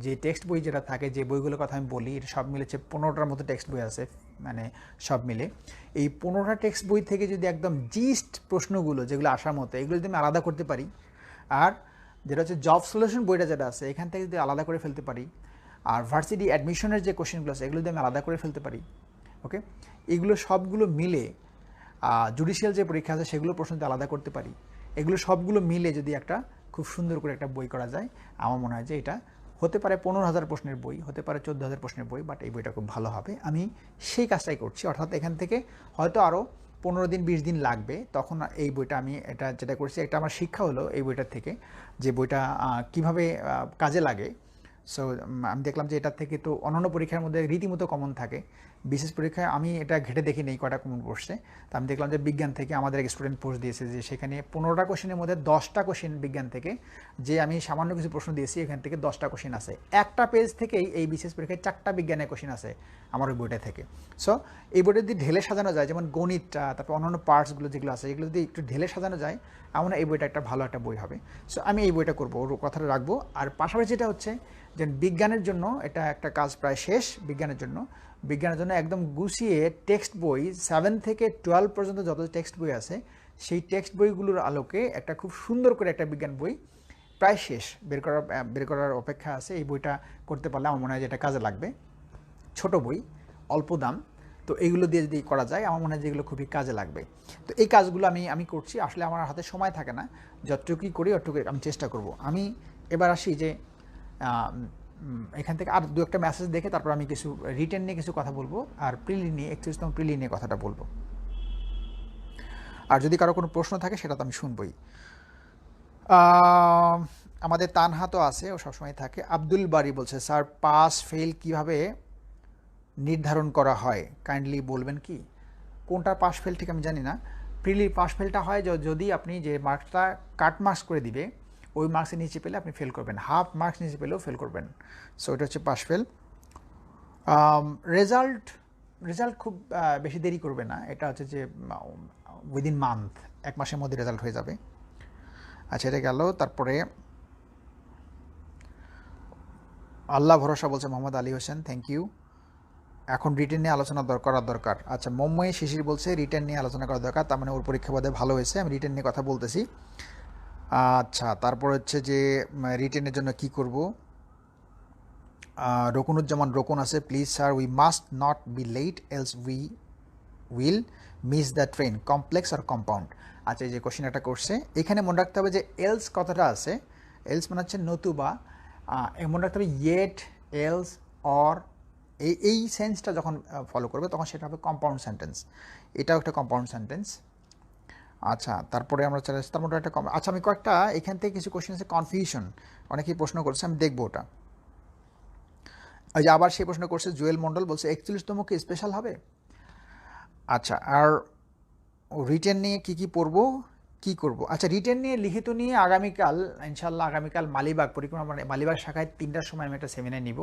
যে টেক্সট বই যেটা থাকে, যে বইগুলোর কথা আমি বলি এটা সব মিলেছে 15টার মতো টেক্সট বই আছে, মানে সব মিলে এই 15টা টেক্সট বই থেকে যদি একদম জিস্ট প্রশ্নগুলো যেগুলো আসার মতো এগুলো যদি আমি আলাদা করতে পারি, আর যেটা হচ্ছে জব সলিউশন বইটা যেটা আছে এখান থেকে যদি আলাদা করে ফেলতে পারি, আর ভার্সিটি অ্যাডমিশনের যে কোশ্চেনগুলো আছে এগুলো যদি আমি আলাদা করে ফেলতে পারি, ওকে, এগুলো সবগুলো মিলে জুডিশিয়াল যে পরীক্ষা আছে সেগুলো প্রশ্ন আলাদা করতে পারি, এগুলো সবগুলো মিলে যদি একটা খুব সুন্দর করে একটা বই করা যায়, আমার মনে হয় যে এটা হতে পারে 15,000 প্রশ্নের বই, হতে পারে 14,000 প্রশ্নের বই, বাট এই বইটা খুব ভালো হবে। আমি সেই কাজটাই করছি, অর্থাৎ এখান থেকে হয়তো আরও 15 দিন 20 দিন লাগবে, তখন এই বইটা আমি এটা যেটা করছি একটা আমার শিক্ষা হলো এই বইটার থেকে যে বইটা কিভাবে কাজে লাগে। সো আমি দেখলাম যে এটার থেকে তো অন্যান্য পরীক্ষার মধ্যে রীতিমতো কমন থাকে। বিশেষ পরীক্ষায় আমি এটা ঘেটে দেখি নেই কয়টা কমন পড়ছে। তো আমি দেখলাম যে বিজ্ঞান থেকে আমাদের এক স্টুডেন্ট পোস্ট দিয়েছে যে সেখানে 15টা কোশ্চেনের মধ্যে 10টা কোশ্চেন বিজ্ঞান থেকে, যে আমি সামান্য কিছু প্রশ্ন দিয়েছি এখান থেকে 10টা কোশ্চেন আছে। একটা পেজ থেকেই এই বিশেষ পরীক্ষায় 4টা বিজ্ঞানের কোশ্চেন আছে আমার ওই বইটা থেকে। সো এই বইটা যদি ঢেলে সাজানো যায়, যেমন গণিতটা, তারপর অন্যান্য পার্টসগুলো যেগুলো আছে এগুলো যদি একটু ঢেলে সাজানো যায়, আমার এই বইটা একটা ভালো একটা বই হবে। সো আমি এই বইটা করবো, ওর কথাটা রাখবো। আর পাশাপাশি যেটা হচ্ছে যে বিজ্ঞানের জন্য এটা একটা কাজ প্রায় শেষ। বিজ্ঞানের জন্য একদম গুছিয়ে টেক্সট বই 7 থেকে 12 পর্যন্ত যত টেক্সট বই আছে সেই টেক্সট বইগুলোর আলোকে একটা খুব সুন্দর করে একটা বিজ্ঞান বই প্রায় শেষ, বের করার অপেক্ষা আছে। এই বইটা করতে পারলে আমার মনে হয় যে এটা কাজে লাগবে। ছোট বই, অল্প দাম, তো এইগুলো দিয়ে যদি করা যায় আমার মনে হয় যেগুলো খুবই কাজে লাগবে। তো এই কাজগুলো আমি করছি। আসলে আমার হাতে সময় থাকে না, যতটুকুই করি অতটুকু আমি চেষ্টা করব। আমি এবার আসি যে এখান থেকে আর দু একটা মেসেজ দেখে তারপর আমি কিছু রিটেন নিয়ে কিছু কথা বলবো, আর প্রিলি নিয়ে 31তম প্রিলি নিয়ে কথাটা বলবো। আর যদি কারো কোনো প্রশ্ন থাকে সেটা তো আমি শুনবই। আমাদের তানহা তো আছে, ও সবসময় থাকে। আব্দুল বারি বলছে, স্যার পাস ফেল কিভাবে নির্ধারণ করা হয়, কাইন্ডলি বলবেন কি? কোনটা পাস ফেল ঠিক আমি জানি না। প্রিলির পাস ফেলটা হয় যদি আপনি যে মার্কসটা কাট মার্কস করে দিবে ওই মার্কসের নিচে পেলে আপনি ফেল করবেন, হাফ মার্কস নিচে পেলেও ফেল করবেন। সো এটা হচ্ছে পাস ফেল। রেজাল্ট খুব বেশি দেরি করবে না, এটা হচ্ছে যে উইদিন মান্থ, 1 মাসের মধ্যে রেজাল্ট হয়ে যাবে। আচ্ছা, এটা গেল। তারপরে আল্লাহ ভরসা বলছে মোহাম্মদ আলী হোসেন, থ্যাংক ইউ। এখন রিটেন নিয়ে আলোচনা করার দরকার। আচ্ছা, মোম্ময়ী শিশির বলছে রিটেন নিয়ে আলোচনা করা দরকার, তার মানে ওর পরীক্ষা বোধহয় ভালো হয়েছে, আমি রিটেন নিয়ে কথা বলতেছি। আচ্ছা, তারপর হচ্ছে যে রিটেনের জন্য কি করব। রকুনুজ্জামান রকুন আছে, please sir we must not be late else we will miss the train, complex আর কম্পাউন্ড। আচ্ছা, এই যে কোশ্চেন একটা করছে, এখানে মনে রাখতে হবে যে এলস কথাটা আছে, এলস মানে হচ্ছে নতুবা, মনে রাখতে হবে ইয়েট, এলস, অর, এই সেন্সটা যখন ফলো করবে তখন সেটা হবে কম্পাউন্ড সেন্টেন্স। এটাও একটা কম্পাউন্ড সেন্টেন্স। আচ্ছা, তারপরে আমরা চলে আসছি, তার মধ্যে একটা আচ্ছা, আমি কয়েকটা এখান থেকে কিছু কোশ্চেন আছে কনফিউশন, অনেকেই প্রশ্ন করছে, আমি দেখবো ওটা। ওই যে আবার সেই প্রশ্ন করছে জুয়েল মণ্ডল, বলছে 41তম কি স্পেশাল হবে? আচ্ছা, আর রিটেন নিয়ে কি পড়বো, কি করব? আচ্ছা, রিটেন নিয়ে লিখিত নিয়ে আগামীকাল ইনশাল্লাহ, আগামীকাল মালিবাগ পরিক্রমা মানে মালিবাগ শাখায় 3টার সময় আমি একটা সেমিনার নিব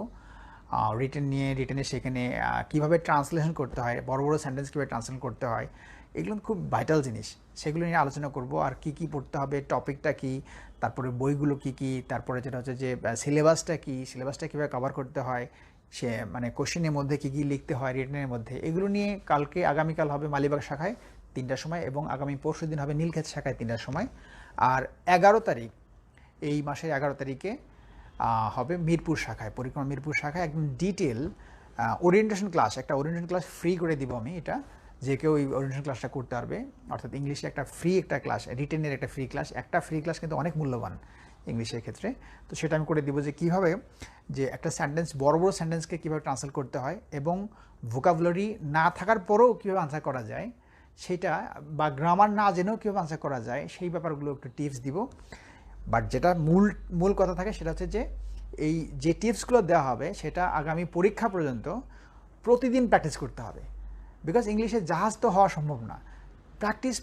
রিটেনে সেখানে কীভাবে ট্রান্সলেশন করতে হয়, বড় বড় সেন্টেন্স কীভাবে ট্রান্সলেশন করতে হয়, এগুলো খুব ভাইটাল জিনিস, সেগুলো নিয়ে আলোচনা করব। আর কি পড়তে হবে, টপিকটা কি, তারপরে বইগুলো কি, তারপরে যেটা হচ্ছে যে সিলেবাসটা কীভাবে কভার করতে হয়, সে মানে কোশ্চেনের মধ্যে কি লিখতে হয় রিটেনের মধ্যে, এগুলো নিয়ে আগামীকাল হবে মালিবাগ শাখায় 3টার সময়, এবং আগামী পরশু দিন হবে নীলক্ষেত শাখায় 3টার সময়। আর 11 তারিখ, এই মাসের 11 তারিখে হবে মিরপুর শাখায়, পরিক্রমা মিরপুর শাখায় একদম ডিটেল ওরিয়েন্টেশন ক্লাস, একটা ওরিয়েন্টেশন ক্লাস ফ্রি করে দিব আমি। এটা যে কেউ এই ওরিয়েন্টেশন ক্লাসটা করতে পারবে, অর্থাৎ ইংলিশে একটা ফ্রি একটা ক্লাস, রিটেনের একটা ফ্রি ক্লাস, একটা ফ্রি ক্লাস কিন্তু অনেক মূল্যবান ইংলিশের ক্ষেত্রে। তো সেটা আমি করে দিব যে কীভাবে যে একটা সেন্টেন্স, বড় বড় সেন্টেন্সকে কীভাবে ট্রান্সলেট করতে হয়, এবং ভোকাবুলারি না থাকার পরেও কীভাবে আনসার করা যায় সেটা, বা গ্রামার না জেনেও কীভাবে আনসার করা যায় সেই ব্যাপারগুলো একটু টিপস দিব। বাট যেটা মূল কথা থাকে সেটা হচ্ছে যে এই যে টিপসগুলো দেওয়া হবে সেটা আগামী পরীক্ষা পর্যন্ত প্রতিদিন প্র্যাকটিস করতে হবে, বিকজ ইংলিশে জাহাজ তো হওয়া সম্ভব না। প্র্যাকটিস,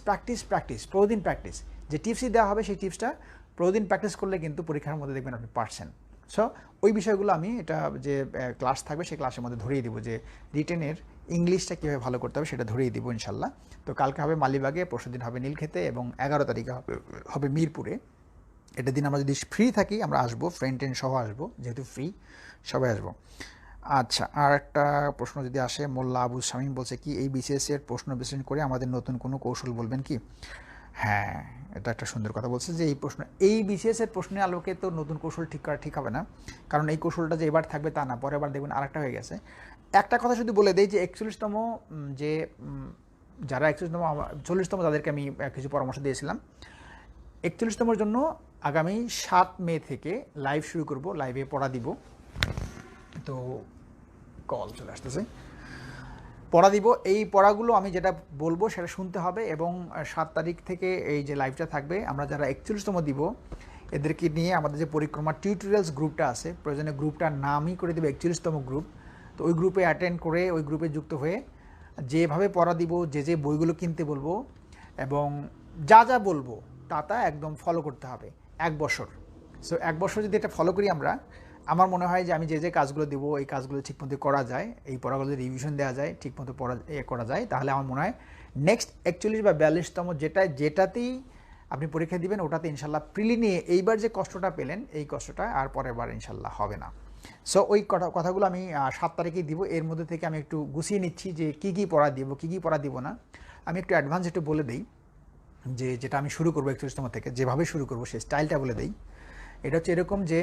প্রতিদিন প্র্যাকটিস। যে টিপসই দেওয়া হবে সেই টিপসটা প্রতিদিন প্র্যাকটিস করলে কিন্তু পরীক্ষার মধ্যে দেখবেন আপনি পারছেন। সো ওই বিষয়গুলো আমি এটা যে ক্লাস থাকবে সেই ক্লাসের মধ্যে ধরিয়ে দিব, যে রিটেনের ইংলিশটা কীভাবে ভালো করতে হবে সেটা ধরিয়ে দিব ইনশাল্লাহ। তো কালকে হবে মালিবাগে, পরশুদিন হবে নীলক্ষেতে, এবং 11 তারিখে হবে মিরপুরে। এটা দিন আমরা যদি ফ্রি থাকি আমরা আসবো, ফ্রেন্ড সহ আসবো, যেহেতু ফ্রি সবাই আসবো। আচ্ছা, আর একটা প্রশ্ন যদি আসে, মোল্লা আবু শামীম বলছে কি এই বিসিএস এর প্রশ্ন বিশ্লেষণ করে আমাদের নতুন কোনো কৌশল বলবেন কি? হ্যাঁ, এটা একটা সুন্দর কথা বলছে যে এই বিসিএস এর প্রশ্নের আলোকে তো নতুন কৌশল ঠিক করা ঠিক হবে না, কারণ এই কৌশলটা যে এবার থাকবে তা না, পরে আবার দেখবেন আরেকটা হয়ে গেছে। একটা কথা শুধু বলে দেই যে 41তম যে যারা 40তম তাদেরকে আমি কিছু পরামর্শ দিয়েছিলাম। 41তমের জন্য আগামী 7 মে থেকে লাইভ শুরু করব, লাইভে পড়া দিব। তো কল চলে আসতেছে, পড়া দিব। এই পড়াগুলো আমি যেটা বলবো সেটা শুনতে হবে, এবং 7 তারিখ থেকে এই যে লাইভটা থাকবে, আমরা যারা 41তম দিব এদেরকে নিয়ে আমাদের যে পরিক্রমা টিউটোরিয়ালস গ্রুপটা আছে, প্রয়োজনে গ্রুপটার নামই করে দেবে 41তম গ্রুপ। তো ওই গ্রুপে অ্যাটেন্ড করে ওই গ্রুপে যুক্ত হয়ে যেভাবে পড়া দিব, যে বইগুলো কিনতে বলবো এবং যা বলবো তা একদম ফলো করতে হবে 1 বছর। সো 1 বছর যদি এটা ফলো করি আমরা, আমার মনে হয় যে আমি যে কাজগুলো দেবো এই কাজগুলো ঠিকমতো করা যায়, এই পড়াগুলো রিভিশন দেওয়া যায়, ঠিকমতো করা যায়, তাহলে আমার মনে হয় নেক্সট 41 বা 42তম যেটাতেই আপনি পরীক্ষা দিবেন ওটাতে ইনশাল্লাহ প্রিলি নিয়ে এইবার যে কষ্টটা পেলেন এই কষ্টটা আর পরের বার ইনশাল্লাহ হবে না। সো ওই কথাগুলো আমি 7 তারিখেই দিব। এর মধ্যে থেকে আমি একটু গুছিয়ে নিচ্ছি যে কী পড়া দিব, কী পড়া দিব না। আমি একটু অ্যাডভান্স একটু বলে দিই যেটা আমি শুরু করবো 41তম থেকে, যেভাবে শুরু করবো সেই স্টাইলটা বলে দিই। এটা হচ্ছে এরকম যে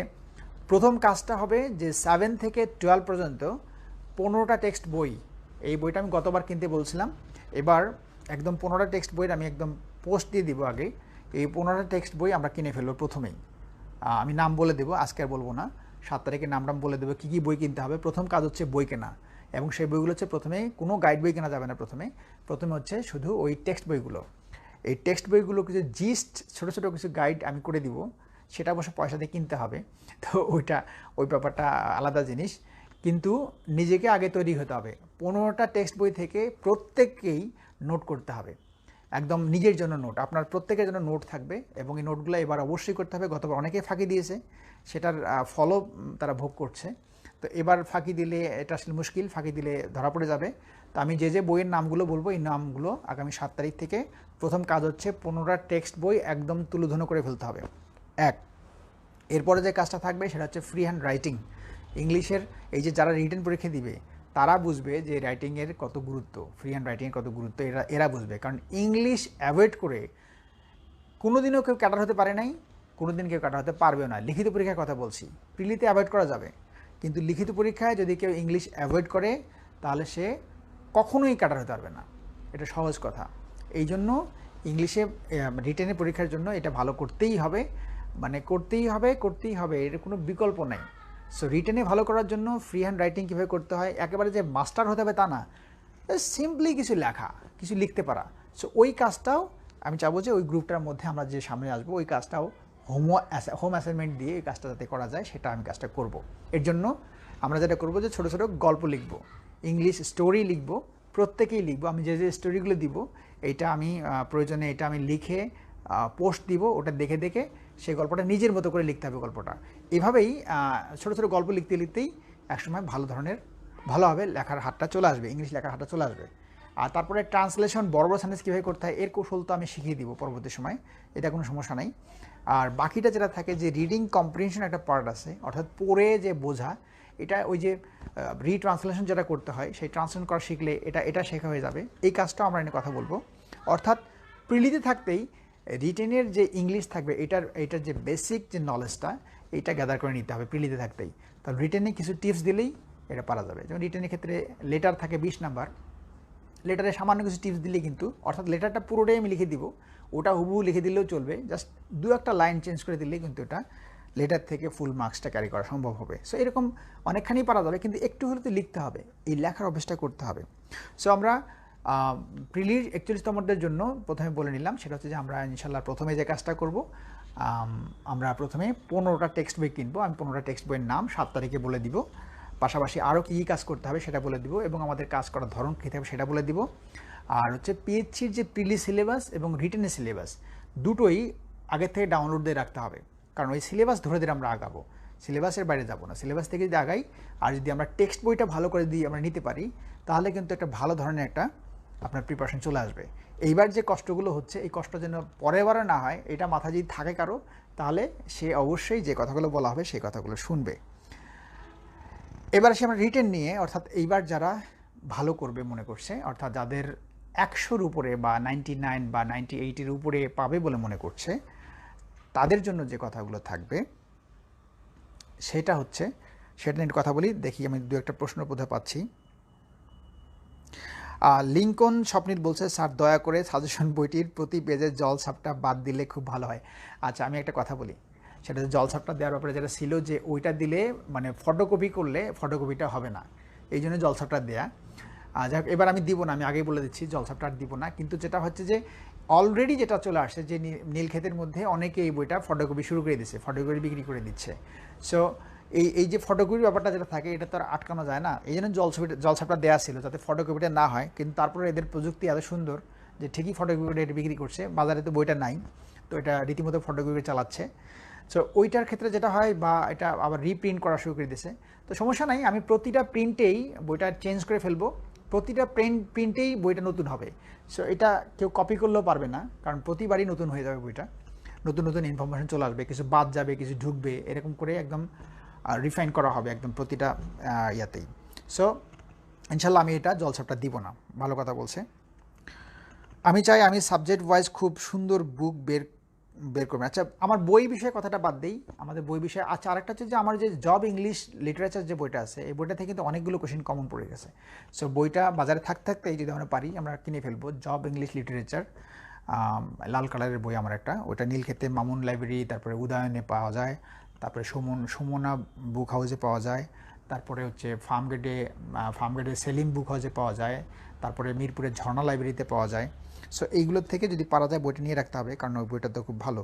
প্রথম কাজটা হবে যে 7 থেকে 12 পর্যন্ত 15টা টেক্সট বই, এই বইটা আমি গতবার কিনতে বলছিলাম, এবার একদম 15টা টেক্সট বইয়ের আমি একদম পোস্ট দিয়ে দিব আগে। এই 15টা টেক্সট বই আমরা কিনে ফেলবো প্রথমেই। আমি নাম বলে দেবো, আজকে আর বলবো না, 7 তারিখে নাম বলে দেবো কী বই কিনতে হবে। প্রথম কাজ হচ্ছে বই কেনা, এবং সেই বইগুলো হচ্ছে প্রথমে কোনো গাইড বই কেনা যাবে না, প্রথমে হচ্ছে শুধু ওই টেক্সট বইগুলো। এই টেক্সট বইগুলো কিছু জিস্ট ছোটো ছোটো কিছু গাইড আমি করে দিব, সেটা অবশ্য পয়সা দিয়ে কিনতে হবে। তো ওই ব্যাপারটা আলাদা জিনিস, কিন্তু নিজেকে আগে তৈরি হতে হবে। 15টা টেক্সট বই থেকে প্রত্যেককেই নোট করতে হবে, একদম নিজের জন্য নোট, আপনার প্রত্যেকের জন্য নোট থাকবে, এবং এই নোটগুলো এবার অবশ্যই করতে হবে। গতবার অনেকেই ফাঁকি দিয়েছে, সেটার ফলো তারা ভোগ করছে। তো এবার ফাঁকি দিলে এটা আসলে মুশকিল, ফাঁকি দিলে ধরা পড়ে যাবে। তো আমি যে বইয়ের নামগুলো বলবো এই নামগুলো আগামী 7 তারিখ থেকে প্রথম কাজ হচ্ছে 15টা টেক্সট বই একদম তুলোধুনো করে ফেলতে হবে। এরপরে যে কাজটা থাকবে সেটা হচ্ছে ফ্রি হ্যান্ড রাইটিং। ইংলিশের এই যে যারা রিটেন পরীক্ষা দিবে তারা বুঝবে যে রাইটিংয়ের কত গুরুত্ব, ফ্রি হ্যান্ড রাইটিংয়ের কত গুরুত্ব, এরা বুঝবে। কারণ ইংলিশ অ্যাভয়েড করে কোনোদিনও কেউ ক্যাডার হতে পারে নাই, কোনোদিন কেউ ক্যাডার হতে পারবেও না। লিখিত পরীক্ষার কথা বলছি, প্রিলিতে অ্যাভয়েড করা যাবে, কিন্তু লিখিত পরীক্ষায় যদি কেউ ইংলিশ অ্যাভয়েড করে তাহলে সে কখনোই ক্যাডার হতে পারবে না, এটা সহজ কথা। এই জন্য ইংলিশে রিটেনের পরীক্ষার জন্য এটা ভালো করতেই হবে, মানে করতেই হবে, এর কোনো বিকল্প নাই। সো রিটেনে ভালো করার জন্য ফ্রি হ্যান্ড রাইটিং কীভাবে করতে হয়, একেবারে যে মাস্টার হতে হবে তা না, সিম্পলি কিছু লেখা, কিছু লিখতে পারা। সো ওই কাজটাও আমি চাবো যে ওই গ্রুপটার মধ্যে আমরা যে সামনে আসবো ওই কাজটাও হোম অ্যাসাইনমেন্ট দিয়ে এই কাজটা যাতে করা যায় সেটা আমি কাজটা করব। এর জন্য আমরা যেটা করবো যে ছোটো ছোটো গল্প লিখবো, ইংলিশ স্টোরি লিখবো, প্রত্যেকেই লিখবো। আমি যে স্টোরিগুলো দিব এইটা আমি প্রয়োজনে এটা আমি লিখে পোস্ট দিব, ওটা দেখে দেখে সেই গল্পটা নিজের মতো করে লিখতে হবে গল্পটা। এভাবেই ছোটো ছোটো গল্প লিখতেই একসময় ভালোভাবে লেখার হাতটা চলে আসবে, ইংলিশ লেখার হাতটা চলে আসবে। আর তারপরে ট্রান্সলেশন বড় সেন্টেন্স কীভাবে করতে হয় এর কৌশল তো আমি শিখিয়ে দিব পরবর্তী সময়, এটা কোনো সমস্যা নাই। আর বাকিটা যেটা থাকে যে রিডিং কম্প্রিহেনশন একটা পার্ট আছে, অর্থাৎ পড়ে যে বোঝা, এটা ওই যে রিট্রান্সলেশন যেটা করতে হয় সেই ট্রান্সলেশন করা শিখলে এটা শেখা হয়ে যাবে। এই কাজটাও আমরা এনে কথা বলবো। অর্থাৎ প্রিলিতে থাকতেই রিটেনের যে ইংলিশ থাকবে এটার যে বেসিক যে নলেজটা এইটা গ্যাদার করে নিতে হবে প্রিলিতে থাকতেই। তাহলে রিটেনে কিছু টিপস দিলেই এটা পারা যাবে। যেমন রিটেনের ক্ষেত্রে লেটার থাকে 20 নাম্বার, লেটারে সামান্য কিছু টিপস দিলে কিন্তু, অর্থাৎ লেটারটা পুরোটাই আমি লিখে দিব, ওটা হুবহু লিখে দিলেও চলবে, জাস্ট 2-1টা লাইন চেঞ্জ করে দিলেই কিন্তু এটা লেটার থেকে ফুল মার্কসটা ক্যারি করা সম্ভব হবে। সো এরকম অনেকখানি পারা যাবে, কিন্তু একটু হলে তো লিখতে হবে, এই লেখার অভ্যাসটা করতে হবে। সো আমরা প্রিলির 41তমদের জন্য প্রথমে বলে নিলাম, সেটা হচ্ছে যে আমরা ইনশাল্লাহ প্রথমে যে কাজটা করব, আমরা প্রথমে 15টা টেক্সট বই কিনবো। আমি 15টা টেক্সট বইয়ের নাম 7 তারিখে বলে দিব, পাশাপাশি আরও কী কাজ করতে হবে সেটা বলে দিব, এবং আমাদের কাজ করার ধরন কী হবে সেটা বলে দিব। আর হচ্ছে পিএইচসির যে প্রিলি সিলেবাস এবং রিটেনের সিলেবাস দুটোই আগের থেকে ডাউনলোড দিয়ে রাখতে হবে, কারণ ওই সিলেবাস ধরে দিয়ে আমরা আগাবো, সিলেবাসের বাইরে যাব না। সিলেবাস থেকে যদি আগাই আর যদি আমরা টেক্সট বইটা ভালো করে দিয়ে আমরা নিতে পারি তাহলে কিন্তু একটা ভালো ধরনের একটা আপনার প্রিপারেশন চলে আসবে। এইবার যে কষ্টগুলো হচ্ছে এই কষ্ট যেন পরের বারে না হয়, এটা মাথা যদি থাকে কারো, তাহলে সে অবশ্যই যে কথাগুলো বলা হবে সেই কথাগুলো শুনবে। এবার আসি আমরা রিটেন নিয়ে, অর্থাৎ এইবার যারা ভালো করবে মনে করছে, অর্থাৎ যাদের 100-র উপরে বা 99 বা 98-এর উপরে পাবে বলে মনে করছে, তাদের জন্য যে কথাগুলো থাকবে সেটা নিয়ে কথা বলি। দেখি আমি 2-1টা প্রশ্ন বোধহয় পাচ্ছি। লিঙ্কন স্বপ্নিল বলছে, স্যার দয়া করে সাজেশন বইটির প্রতি পেজের জলছাপটা বাদ দিলে খুব ভালো হয়। আচ্ছা, আমি একটা কথা বলি, সেটা জলছাপটা দেওয়ার ব্যাপারে যেটা ছিল যে ওইটা দিলে মানে ফটোকপি করলে ফটোকপিটা হবে না, এই জন্য জলছাপটা দেয়া। যাই হোক, এবার আমি দিব না, আমি আগেই বলে দিচ্ছি জলছাপটা আর দিব না। কিন্তু যেটা হচ্ছে যে অলরেডি যেটা চলে আসছে যে নীলক্ষেতের মধ্যে অনেকে এই বইটা ফটোকপি শুরু করে দিচ্ছে, ফটোকপি বিক্রি করে দিচ্ছে। সো এই যে ফটোকপির ব্যাপারটা যেটা থাকে এটা তো আর আটকানো যায় না, এই জন্য জলছাপটা দেওয়া ছিল যাতে ফটোকপিটা না হয়। কিন্তু তারপরে এদের প্রযুক্তি এত সুন্দর যে ঠিকই ফটোকপিটা এটা বিক্রি করছে, বাজারে তো বইটা নাই, তো এটা রীতিমতো ফটোকপি চালাচ্ছে। সো ওইটার ক্ষেত্রে যেটা হয়, বা এটা আবার রিপ্রিন্ট করা শুরু করে দিয়েছে। তো সমস্যা নাই, আমি প্রতিটা প্রিন্টেই বইটা চেঞ্জ করে ফেলবো, প্রতিটা প্রিন্টেই বইটা নতুন হবে। সো এটা কেউ কপি করলেও পারবে না, কারণ প্রতিবারই নতুন হয়ে যাবে বইটা, নতুন নতুন ইনফরমেশন চলে আসবে, কিছু বাদ যাবে, কিছু ঢুকবে, এরকম করে একদম রিফাইন করা হবে একদম প্রতিটা ইয়াতেই। সো ইনশাল্লাহ আমি এটা জলছাপটা দিব না, ভালো কথা বলছে। আমি চাই আমি সাবজেক্ট ওয়াইজ খুব সুন্দর বুক বের করবেন। আচ্ছা, আমার বই বিষয়ে কথাটা বাদ দিই, আমাদের বই বিষয়ে। আচ্ছা, আরেকটা হচ্ছে যে আমার যে জব ইংলিশ লিটারেচার যে বইটা আছে, এই বইটা থেকে কিন্তু অনেকগুলো কোশ্চেন কমন পড়ে গেছে। সো বইটা বাজারে থাকতেই যদি আমরা পারি আমরা কিনে ফেলবো, জব ইংলিশ লিটারেচার, লাল কালারের বই আমার একটা, ওটা নীলক্ষেতে মামুন লাইব্রেরি, তারপরে উদয়নে পাওয়া যায়, তারপরে সুমনা বুক হাউসে পাওয়া যায়, তারপরে হচ্ছে ফার্মগেটে সেলিম বুক হাউসে পাওয়া যায়, তারপরে মিরপুরের ঝর্ণা লাইব্রেরিতে পাওয়া যায়। সো এইগুলোর থেকে যদি পারা যায় বইটা নিয়ে রাখতে হবে, কারণ ওই বইটা তো খুব ভালো।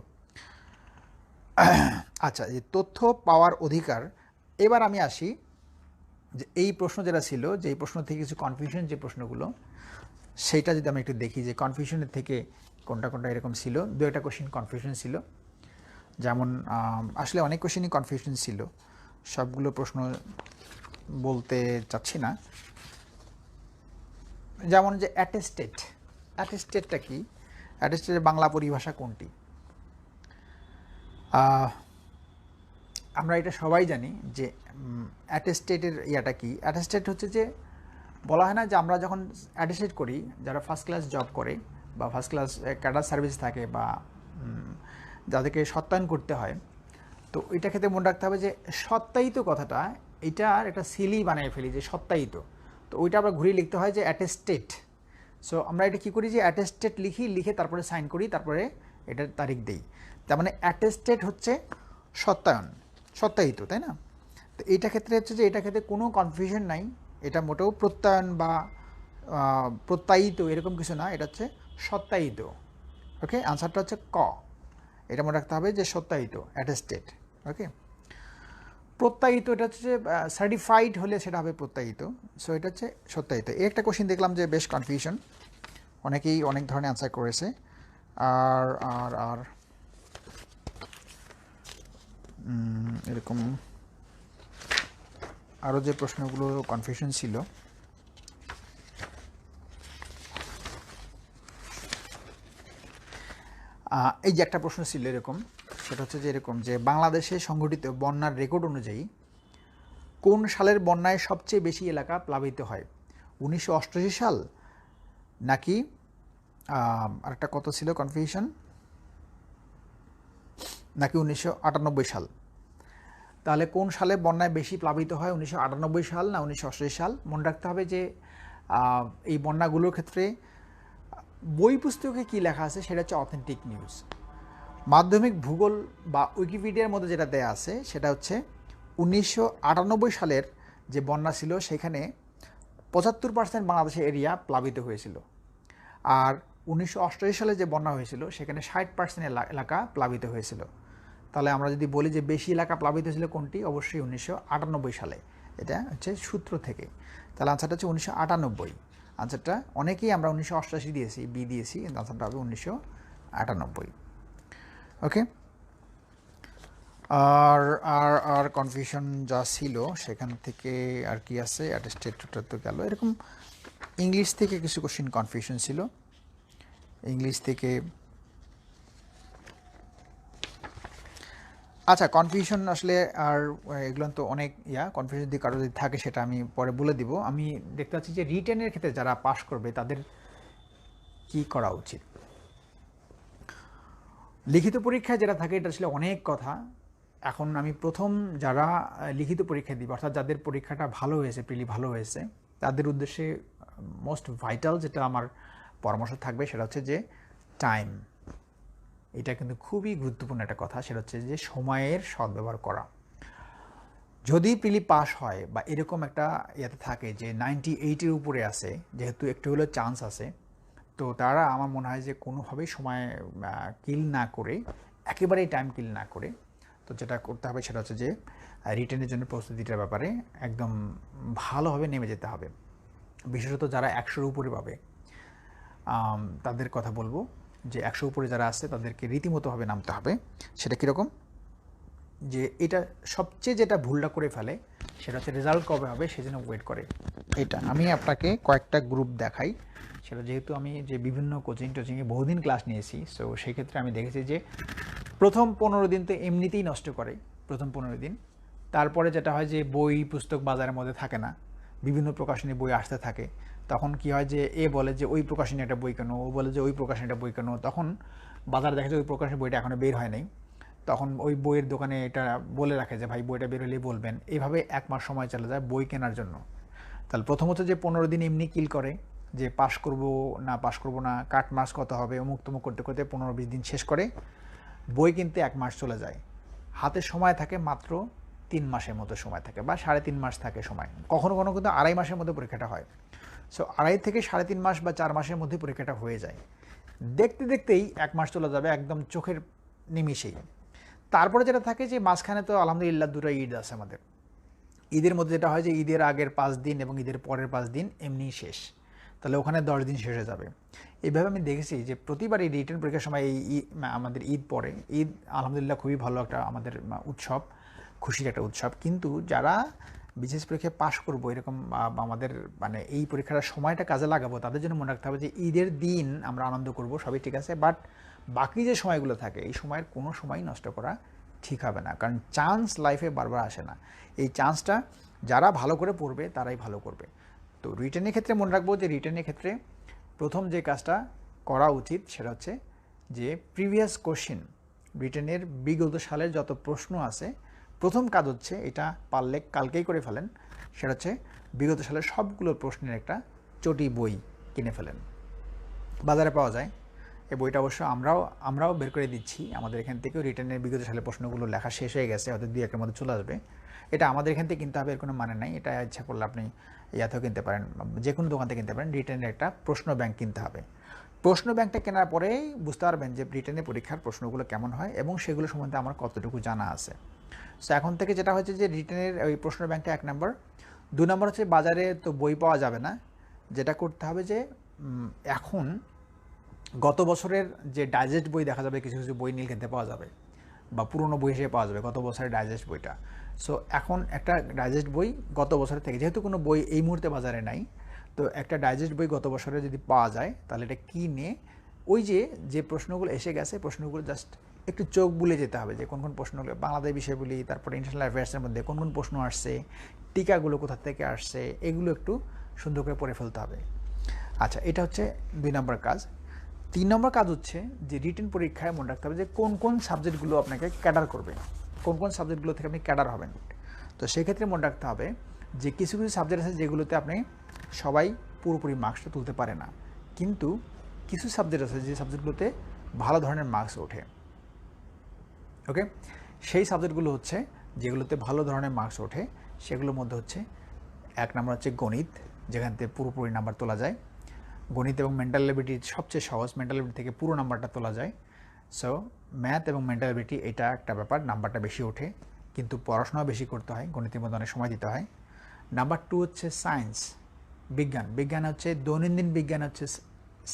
আচ্ছা, এই তথ্য পাওয়ার অধিকার, এবার আমি আসি যে এই প্রশ্ন যেটা ছিল, যে এই প্রশ্ন থেকে কিছু কনফিউশন যে প্রশ্নগুলো, সেইটা যদি আমি একটু দেখি যে কনফিউশনের থেকে কোনটা কোনটা এরকম ছিল। দু একটা কোশ্চেন কনফিউশন ছিল, যেমন আসলে অনেক কোশ্চেনই কনফিউশন ছিল, সবগুলো প্রশ্ন বলতে চাচ্ছি না। যেমন যে অ্যাটেস্টেডটা কি, অ্যাটেস্টেডের বাংলা পরিভাষা কোনটি? আমরা এটা সবাই জানি যে অ্যাটেস্টেডের ইয়াটা কি। অ্যাটেস্টেড হচ্ছে যে, বলা হয় না যে আমরা যখন অ্যাটেস্টেড করি, যারা ফার্স্ট ক্লাস জব করে বা ফার্স্ট ক্লাস ক্যাডার সার্ভিস থাকে বা যাদেরকে সত্যায়ন করতে হয়, তো এটা ক্ষেত্রে মনে রাখতে হবে যে সত্যায়িত কথাটা, এটার একটা সিলি বানিয়ে ফেলি যে সত্যায়িত, তো ওইটা আমরা ঘুরিয়ে লিখতে হয় যে অ্যাটেস্টেড। সো আমরা এটা কী করি যে অ্যাটেস্টেড লিখে তারপরে সাইন করি, তারপরে এটার তারিখ দিই। তার মানে অ্যাটেস্টেড হচ্ছে সত্যায়িত, তাই না? তো এইটা ক্ষেত্রে হচ্ছে যে এটা ক্ষেত্রে কোনো কনফিউশন নাই, এটা মোটেও প্রত্যয়ন বা প্রত্যায়িত এরকম কিছু না, এটা হচ্ছে সত্যায়িত। ওকে, আনসারটা হচ্ছে ক, এটা মনে রাখতে হবে যে সত্যায়িত, অ্যাটেস্টেড। ওকে, প্রত্যায়িত এটা হচ্ছে যে সার্টিফাইড হলে সেটা হবে প্রত্যায়িত। সো এটা হচ্ছে সত্যায়িত। এই একটা কোশ্চেন দেখলাম যে বেশ কনফিউশন, অনেকেই অনেক ধরনের অ্যান্সার করেছে। আর আর আর এরকম আরও যে প্রশ্নগুলো কনফিউশন ছিল, এই যে একটা প্রশ্ন ছিল এরকম, সেটা হচ্ছে যে এরকম যে বাংলাদেশে সংঘটিত বন্যার রেকর্ড অনুযায়ী কোন সালের বন্যায় সবচেয়ে বেশি এলাকা প্লাবিত হয়? 1988 সাল নাকি আরেকটা কত ছিল কনফিউশন, নাকি 1998 সাল? তাহলে কোন সালে বন্যায় বেশি প্লাবিত হয়, 1998 সাল না 1988 সাল? মনে রাখতে হবে যে এই বন্যাগুলোর ক্ষেত্রে বই পুস্তকে কী লেখা আছে সেটা হচ্ছে অথেন্টিক নিউজ। মাধ্যমিক ভূগোল বা উইকিপিডিয়ার মধ্যে যেটা দেয়া আছে সেটা হচ্ছে 1998 সালের যে বন্যা ছিল সেখানে 75% বাংলাদেশের এরিয়া প্লাবিত হয়েছিল, আর 1988 সালে যে বন্যা হয়েছিল সেখানে 60% এলাকা প্লাবিত হয়েছিল। তাহলে আমরা যদি বলি যে বেশি এলাকা প্লাবিত হয়েছিল কোনটি, অবশ্যই 1998 সালে, এটা হচ্ছে সূত্র থেকে। তাহলে আনসারটা হচ্ছে 1998। আনসারটা অনেকেই আমরা 1988 দিয়েছি, বি দিয়েছি, কিন্তু আনসারটা হবে 1998। ওকে, আর আর আর কনফিউশন যা ছিল সেখান থেকে আর কি আছে, অ্যাটেস্টেডটা তো গেল। এরকম ইংলিশ থেকে কিছু কোশ্চেন কনফিউশন ছিল, ইংলিশ থেকে। আচ্ছা, কনফিউশন আসলে আর এগুলো তো অনেক কনফিউশন যদি কারো যদি থাকে সেটা আমি পরে বলে দিব। আমি দেখতে পাচ্ছি যে রিটেনের ক্ষেত্রে যারা পাশ করবে তাদের কি করা উচিত। লিখিত পরীক্ষায় যেটা থাকে এটা আসলে অনেক কথা। এখন আমি প্রথম যারা লিখিত পরীক্ষা দিবে, অর্থাৎ যাদের পরীক্ষাটা ভালো হয়েছে, প্রিলি ভালো হয়েছে, তাদের উদ্দেশ্যে মোস্ট ভাইটাল যেটা আমার পরামর্শ থাকবে সেটা হচ্ছে যে টাইম। এটা কিন্তু খুবই গুরুত্বপূর্ণ একটা কথা, সেটা হচ্ছে যে সময়ের সদ্ব্যবহার করা। যদি প্রিলি পাস হয় বা এরকম একটা ইয়েতে থাকে যে 98-এর উপরে আছে, যেহেতু একটু হলেও চান্স আছে, তো তারা আমার মনে হয় যে কোনোভাবেই সময় কিল না করে, একেবারেই টাইম কিল না করে, তো যেটা করতে হবে সেটা হচ্ছে যে রিটেনের জন্য প্রস্তুতিটার ব্যাপারে একদম ভালোভাবে নেমে যেতে হবে। বিশেষত যারা 100-র উপরে পাবে তাদের কথা বলবো যে 100 উপরে যারা আছে তাদেরকে রীতিমতোভাবে নামতে হবে। সেটা কীরকম, যে এটা সবচেয়ে যেটা ভুলটা করে ফেলে সেটা হচ্ছে রেজাল্ট কবে হবে সেজন্য ওয়েট করে। এটা আমি আপনাকে কয়েকটা গ্রুপ দেখাই, সেটা যেহেতু আমি যে বিভিন্ন কোচিংয়ে বহুদিন ক্লাস নিয়েছি, সো সেই ক্ষেত্রে আমি দেখেছি যে প্রথম 15 দিন তো এমনিতেই নষ্ট করে, প্রথম 15 দিন। তারপরে যেটা হয় যে বই পুস্তক বাজারের মধ্যে থাকে না, বিভিন্ন প্রকাশনী বই আসতে থাকে, তখন কি হয় যে এ বলে যে ওই প্রকাশনী একটা বই কেন, ও বলে যে ওই প্রকাশনী একটা বই কেন, তখন বাজারে দেখা যায় ওই প্রকাশনী বইটা এখনও বের হয় নাই, তখন ওই বইয়ের দোকানে এটা বলে রাখে যে ভাই বইটা বের হলেই বলবেন। এইভাবে 1 মাস সময় চলে যায় বই কেনার জন্য। তাহলে প্রথমত যে 15 দিন এমনি কিল করে যে পাস করব না, কাট মার্কস কত হবে, অমুক তমুক করতে করতে 15-20 দিন শেষ করে বই কিনতে 1 মাস চলে যায়। হাতে সময় থাকে মাত্র 3 মাসের মতো সময় থাকে, বা 3.5 মাস থাকে সময়, কখনো কখনো কিন্তু 2.5 মাসের মধ্যে পরীক্ষাটা হয়। সো 2.5 থেকে 3.5 মাস বা 4 মাসের মধ্যে পরীক্ষাটা হয়ে যায়। দেখতে দেখতেই 1 মাস চলে যাবে একদম চোখের নিমিষেই। তারপরে যেটা থাকে যে মাঝখানে তো আলহামদুলিল্লাহ 2টা ঈদ আছে আমাদের। ঈদের মধ্যে যেটা হয় যে ঈদের আগের 5 দিন এবং ঈদের পরের 5 দিন এমনিই শেষ, তাহলে ওখানে 10 দিন শেষ হয়ে যাবে। এইভাবে আমি দেখেছি যে প্রতিবারই রিটেন পরীক্ষার সময় এই আমাদের ঈদ পরে, ঈদ আলহামদুলিল্লাহ খুবই ভালো একটা আমাদের উৎসব, খুশির একটা উৎসব। কিন্তু যারা বিশেষ পরীক্ষায় পাশ করবো এরকম আমাদের মানে এই পরীক্ষার সময়টা কাজে লাগাবো, তাদের জন্য মনে রাখতে হবে যে ঈদের দিন আমরা আনন্দ করব, সবই ঠিক আছে, বাট বাকি যে সময়গুলো থাকে এই সময়ের কোনো সময় নষ্ট করা ঠিক হবে না, কারণ চান্স লাইফে বারবার আসে না। এই চান্সটা যারা ভালো করে পড়বে তারাই ভালো করবে। তো রিটেনের ক্ষেত্রে মনে রাখবো যে রিটেনের ক্ষেত্রে প্রথম যে কাজটা করা উচিত সেটা হচ্ছে যে প্রিভিয়াস কোশ্চেন, রিটেনের বিগত সালের যত প্রশ্ন আছে, প্রথম কাজ হচ্ছে এটা পারলে কালকেই করে ফেলেন, সেটা হচ্ছে বিগত সালের সবগুলো প্রশ্নের একটা চটি বই কিনে ফেলেন। বাজারে পাওয়া যায় এই বইটা, অবশ্য আমরাও বের করে দিচ্ছি। আমাদের এখান থেকেও রিটেনের বিগত সালের প্রশ্নগুলো লেখা শেষ হয়ে গেছে, হয়তো 2-1-এর মধ্যে চলে আসবে। এটা আমাদের এখান থেকে কিনতে হবে এর কোনো মানে নাই, এটা ইচ্ছা করলে আপনি ইয়াতেও কিনতে পারেন, যে কোনো দোকান থেকে কিনতে পারেন। রিটেনের একটা প্রশ্ন ব্যাংক কিনতে হবে। প্রশ্ন ব্যাংকটা কেনার পরেই বুঝতে পারবেন যে রিটেনের পরীক্ষার প্রশ্নগুলো কেমন হয় এবং সেগুলো সম্বন্ধে আমার কতটুকু জানা আছে। সো এখন থেকে যেটা হচ্ছে যে রিটেনের ওই প্রশ্ন ব্যাংকটা 1 নম্বর। 2 নম্বর হচ্ছে বাজারে তো বই পাওয়া যাবে না, যেটা করতে হবে যে এখন গত বছরের যে ডাইজেস্ট বই দেখা যাবে, কিছু কিছু বই নীল কিনতে পাওয়া যাবে, বা পুরনো বই হিসেবে পাওয়া যাবে গত বছরের ডাইজেস্ট বইটা। সো এখন একটা ডাইজেস্ট বই গত বছরের থেকে, যেহেতু কোনো বই এই মুহূর্তে বাজারে নাই, তো একটা ডাইজেস্ট বই গত বছরে যদি পাওয়া যায় তাহলে এটা কিনে ওই যে প্রশ্নগুলো এসে গেছে প্রশ্নগুলো জাস্ট একটু চোখ বুলে যেতে হবে যে কোন কোন প্রশ্নগুলো বাংলাদেশ বিষয়গুলি, তারপরে ইন্টারন্যাশনাল অ্যাফেয়ার্সের মধ্যে কোন কোন প্রশ্ন আসছে, টিকাগুলো কোথা থেকে আসছে, এগুলো একটু সুন্দর করে পড়ে ফেলতে হবে। আচ্ছা, এটা হচ্ছে 2 নম্বর কাজ। 3 নম্বর কাজ হচ্ছে যে রিটেন পরীক্ষায় মনে রাখতে হবে যে কোন কোন সাবজেক্টগুলো আপনাকে ক্যাডার করবে, কোন কোন সাবজেক্টগুলো থেকে আপনি ক্যাডার হবেন। তো সেক্ষেত্রে মনে রাখতে হবে যে কিছু কিছু সাবজেক্ট আছে যেগুলোতে আপনি সবাই পুরোপুরি মার্কসটা তুলতে পারে না, কিন্তু কিছু সাবজেক্ট আছে যে সাবজেক্টগুলোতে ভালো ধরনের মার্কস ওঠে। ওকে, সেই সাবজেক্টগুলো হচ্ছে যেগুলোতে ভালো ধরনের মার্কস ওঠে সেগুলোর মধ্যে হচ্ছে 1 নম্বর হচ্ছে গণিত, যেখান থেকে পুরোপুরি নাম্বার তোলা যায়। গণিত এবং মেন্টাল এবিলিটি সবচেয়ে সহজ, মেন্টাল এবিলিটি থেকে পুরো নাম্বারটা তোলা যায়। সো ম্যাথ এবং মেন্টাল এবিলিটি এটা একটা ব্যাপার, নাম্বারটা বেশি ওঠে, কিন্তু পড়াশোনাও বেশি করতে হয়, গণিতের মধ্যে অনেক সময় দিতে হয়। নাম্বার 2 হচ্ছে সায়েন্স, বিজ্ঞান হচ্ছে দৈনন্দিন বিজ্ঞান হচ্ছে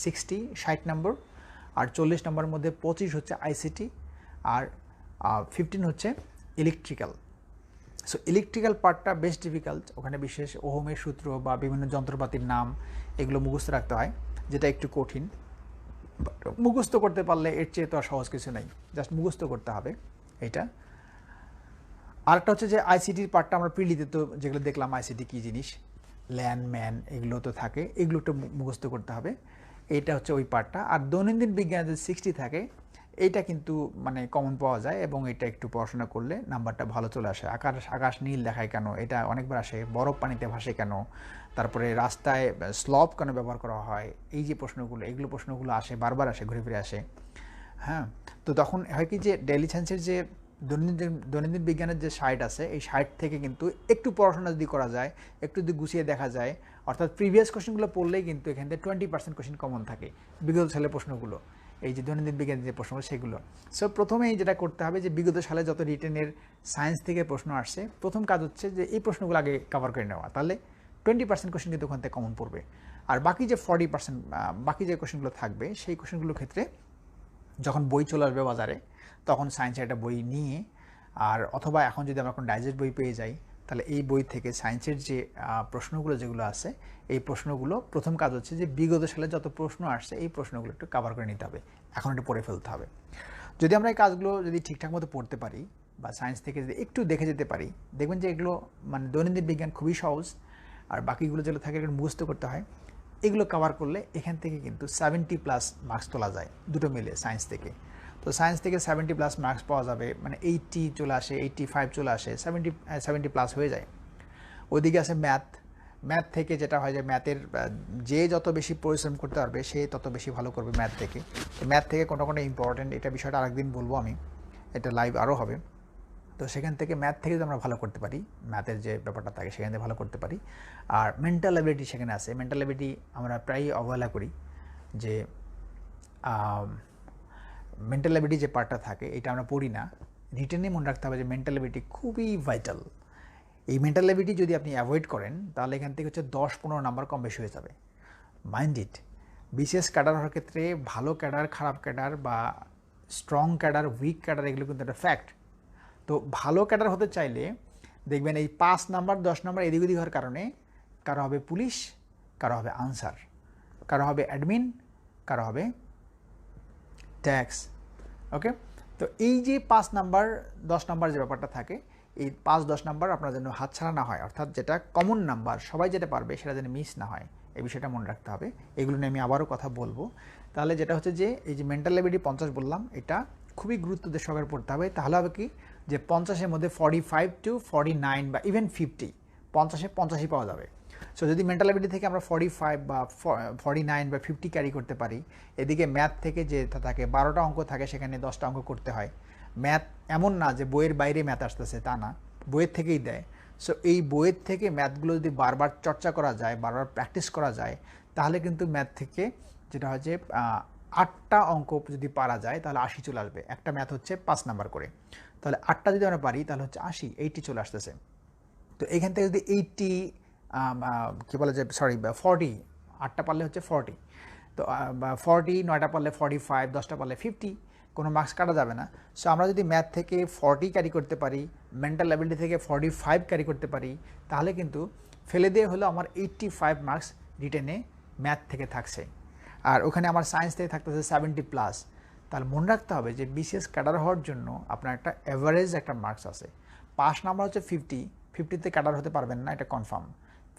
60 নম্বর, আর 40 নম্বরের মধ্যে 25 হচ্ছে আইসিটি, আর 15 হচ্ছে ইলেকট্রিক্যাল। সো ইলেকট্রিক্যাল পার্টটা বেশ ডিফিকাল্ট, ওখানে বিশেষ ওহমের সূত্র বা বিভিন্ন যন্ত্রপাতির নাম এগুলো মুখস্থ রাখতে হয়, যেটা একটু কঠিন। মুখস্থ করতে পারলে এর চেয়ে তো আর সহজ কিছু নেই, জাস্ট মুখস্থ করতে হবে এটা। আরেকটা হচ্ছে যে আইসিটির পার্টটা আমরা প্রিলিতে তো যেগুলো দেখলাম আইসিটি কী জিনিস, ম্যান এগুলো তো থাকে, এগুলো একটু মুখস্থ করতে হবে, এইটা হচ্ছে ওই পার্টটা। আর দৈনন্দিন বিজ্ঞানে যে 60 থাকে এইটা কিন্তু মানে কমন পাওয়া যায়, এবং এটা একটু পড়াশোনা করলে নাম্বারটা ভালো চলে আসে। আকাশ নীল দেখায় কেন, এটা অনেকবার আসে। বরফ পানিতে ভাসে কেন, তারপরে রাস্তায় স্লপ কেন ব্যবহার করা হয়, এই যে প্রশ্নগুলো আসে, বারবার আসে, ঘুরে ফিরে আসে। হ্যাঁ, তো তখন হয় কি যে ডেইলি সায়েন্সের যে দৈনন্দিন বিজ্ঞানের যে সাইট আছে, এই সাইট থেকে কিন্তু একটু পড়াশোনা যদি করা যায়, একটু যদি গুছিয়ে দেখা যায়, অর্থাৎ প্রিভিয়াস কোশ্চেনগুলো পড়লেই কিন্তু এখান থেকে 20% কোশ্চেন কমন থাকে বিগত সালের প্রশ্নগুলো, এই যে দৈনন্দিন বিজ্ঞানের যে প্রশ্নগুলো সেগুলো। সো প্রথমেই যেটা করতে হবে যে বিগত সালে যত রিটেনের সায়েন্স থেকে প্রশ্ন আসছে, প্রথম কাজ হচ্ছে যে এই প্রশ্নগুলো আগে কভার করে নেওয়া, তাহলে 20% কোশ্চেন কিন্তু ওখান থেকে কমন পড়বে। আর বাকি যে 40% বাকি যে কোশ্চেনগুলো থাকবে সেই কোশ্চেনগুলোর ক্ষেত্রে যখন বই চলে আসবে বাজারে তখন সায়েন্সের একটা বই নিয়ে, আর অথবা এখন যদি আমরা কোনো ডাইজেস্ট বই পেয়ে যাই তাহলে এই বই থেকে সায়েন্সের যে প্রশ্নগুলো যেগুলো আছে এই প্রশ্নগুলো প্রথম কাজ হচ্ছে যে বিগত সালে যত প্রশ্ন আসছে এই প্রশ্নগুলো একটু কভার করে নিতে হবে, এখন একটু পড়ে ফেলতে হবে। যদি আমরা এই কাজগুলো যদি ঠিকঠাক মতো পড়তে পারি বা সায়েন্স থেকে যদি একটু দেখে যেতে পারি, দেখবেন যে এগুলো মানে দৈনন্দিন বিজ্ঞান খুবই সহজ, আর বাকিগুলো যেগুলো থাকে এগুলো মুখস্থ করতে হয়। এগুলো কভার করলে এখান থেকে কিন্তু 70+ মার্কস তোলা যায় দুটো মিলে সায়েন্স থেকে। তো সায়েন্স থেকে 70+ মার্কস পাওয়া যাবে, মানে 80 চলে আসে, 85 চলে আসে, 70+ হয়ে যায়। ওইদিকে আছে ম্যাথ থেকে যেটা হয় যে ম্যাথের যে যত বেশি পরিশ্রম করতে পারবে সে তত বেশি ভালো করবে ম্যাথ থেকে। তো ম্যাথ থেকে কোনটা কোনটা ইম্পর্টেন্ট এটা বিষয়টা আরেকদিন বলবো আমি, এটা লাইভ আরও হবে। তো সেখান থেকে ম্যাথ থেকে যদি আমরা ভালো করতে পারি, ম্যাথের যে ব্যাপারটা থাকে সেখান থেকে ভালো করতে পারি। আর মেন্টাল অ্যাবিলিটি সেখানে আছে, মেন্টাল অ্যাবিলিটি আমরা প্রায়ই অবহেলা করি, যে মেন্টাল অ্যাবিলিটি যে পার্টটা থাকে এটা আমরা পড়ি না। রিটেনে মনে রাখতে হবে যে মেন্টাল অ্যাবিলিটি খুবই ভাইটাল। এই মেন্টাল অ্যাবিলিটি যদি আপনি অ্যাভয়েড করেন তাহলে এখান থেকে হচ্ছে 10-15 নাম্বার কম বেশি হয়ে যাবে। মাইন্ড ইট, বিশেষ ক্যাডার হওয়ার ক্ষেত্রে ভালো ক্যাডার, খারাপ ক্যাডার বা স্ট্রং ক্যাডার, উইক ক্যাডার এগুলো কিন্তু একটা ফ্যাক্ট। তো ভালো ক্যাডার হতে চাইলে দেখবেন এই 5 নাম্বার 10 নাম্বার এদিক ওদিক হওয়ার কারণে কারো হবে পুলিশ, কারো হবে আনসার, কারো হবে অ্যাডমিন, কারো হবে ট্যাক্স। ওকে, তো এই যে 5 নাম্বার 10 নাম্বার যে ব্যাপারটা থাকে, এই 5-10 নাম্বার আপনার যেন হাতছাড়া না হয়, অর্থাৎ যেটা কমন নাম্বার সবাই যেটা পারবে সেটা যেন মিস না হয়, এই বিষয়টা মনে রাখতে হবে। এগুলো নিয়ে আমি আবারও কথা বলবো। তাহলে যেটা হচ্ছে যে এই যে মেন্টাল অ্যাবিলিটি 50 বললাম, এটা খুবই গুরুত্ব দিয়ে সহকারে পড়তে হবে। তাহলে হবে কি যে 50-এর মধ্যে 45 to 49 বা ইভেন 50, 50-এ 85 পাওয়া যাবে। সো যদি মেন্টাল অ্যাবিলিটি থেকে আমরা 45 বা 49 বা 50 ক্যারি করতে পারি, এদিকে ম্যাথ থেকে যে থাকে 12টা অঙ্ক থাকে সেখানে 10টা অঙ্ক করতে হয়। ম্যাথ এমন না যে বইয়ের বাইরে ম্যাথ আসতেছে, তা না, বইয়ের থেকেই দেয়। সো এই বইয়ের থেকে ম্যাথগুলো যদি বারবার চর্চা করা যায়, বারবার প্র্যাকটিস করা যায়, তাহলে কিন্তু ম্যাথ থেকে যেটা হয় যে 8টা অঙ্ক যদি পারা যায় তাহলে 80 চলে আসবে। একটা ম্যাথ হচ্ছে 5 নাম্বার করে, তাহলে 8টা যদি আমরা পারি তাহলে হচ্ছে 80 চলে আসতেছে। তো এখান থেকে যদি 80 কী বলে যে 40, 8টা পারলে হচ্ছে 40, তো 40, 9টা পারলে 45, 10টা পারলে 50, কোনো মার্কস কাটা যাবে না। সো আমরা যদি ম্যাথ থেকে 40 ক্যারি করতে পারি, মেন্টাল অ্যাবিলিটি থেকে 45 ক্যারি করতে পারি, তাহলে কিন্তু ফেলে দিয়ে হলো আমার 85 মার্কস রিটেনে ম্যাথ থেকে থাকছে, আর ওখানে আমার সায়েন্স থেকে থাকতেছে 70+। তাহলে মনে রাখতে হবে যে বিশেষ ক্যাডার হওয়ার জন্য আপনার একটা অ্যাভারেজ একটা মার্কস আছে। পাস নাম্বার হচ্ছে 50তে ক্যাডার হতে পারবেন না, এটা কনফার্ম।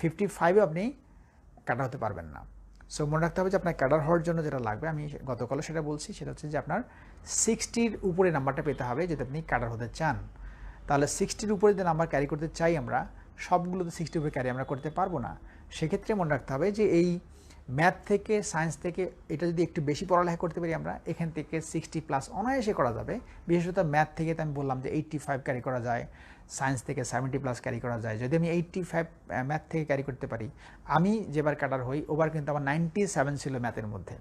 55-এ আপনি ক্যাডার হতে পারবেন না। সো মনে রাখতে হবে যে আপনার ক্যাডার হওয়ার জন্য যেটা লাগবে, আমি গতকালও সেটা বলছি, সেটা হচ্ছে যে আপনার 60-র উপরে নাম্বারটা পেতে হবে যদি আপনি ক্যাডার হতে চান। তাহলে 60-র উপরে যে নাম্বার ক্যারি করতে চাই আমরা, সবগুলো তো 60-র উপরে ক্যারি আমরা করতে পারবো না। সেক্ষেত্রে মনে রাখতে হবে যে এই ম্যাথ থেকে, সায়েন্স থেকে এটা যদি একটু বেশি পড়ালেখা করতে পারি আমরা, এখান থেকে 60+ অনায়াসে করা যাবে। বিশেষত ম্যাথ থেকে তো আমি বললাম যে 85 ক্যারি করা যায়, সায়েন্স থেকে 70+ ক্যারি করা যায়। যদি আমি 85 ম্যাথ থেকে ক্যারি করতে পারি, আমি যেবার ক্যাডার হই ওবার কিন্তু আমার 97 ছিল ম্যাথের মধ্যে।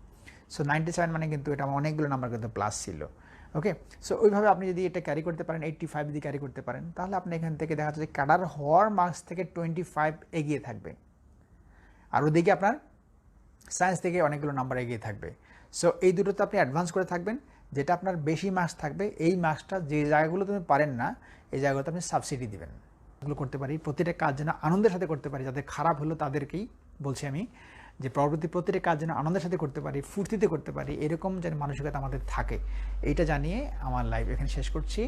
সো 97 মানে কিন্তু এটা আমার অনেকগুলো নাম্বার কিন্তু প্লাস ছিল। ওকে, সো ওইভাবে আপনি যদি এটা ক্যারি করতে পারেন, 85 যদি ক্যারি করতে পারেন, তাহলে আপনি এখান থেকে দেখা যাচ্ছে যে ক্যাডার হওয়ার মার্কস থেকে 25 এগিয়ে থাকবে, আর ওদিকে আপনার সায়েন্স থেকে অনেকগুলো নাম্বার এগিয়ে থাকবে। সো এই দুটোতে আপনি অ্যাডভান্স করে থাকবেন, যেটা আপনার বেশি মার্কস থাকবে এই মার্কসটা যে জায়গাগুলো তুমি পারেন না এই জায়গাগুলোতে আপনি সাবসিডি দিবেন। এগুলো করতে পারি, প্রতিটা কাজ যেন আনন্দের সাথে করতে পারি। যাদের খারাপ হলো তাদেরকেই বলছি আমি যে প্রতিটা কাজ যেন আনন্দের সাথে করতে পারি, ফুর্তিতে করতে পারি, এরকম যেন মানসিকতা আমাদের থাকে। এইটা জানিয়ে আমার লাইভ এখানে শেষ করছি।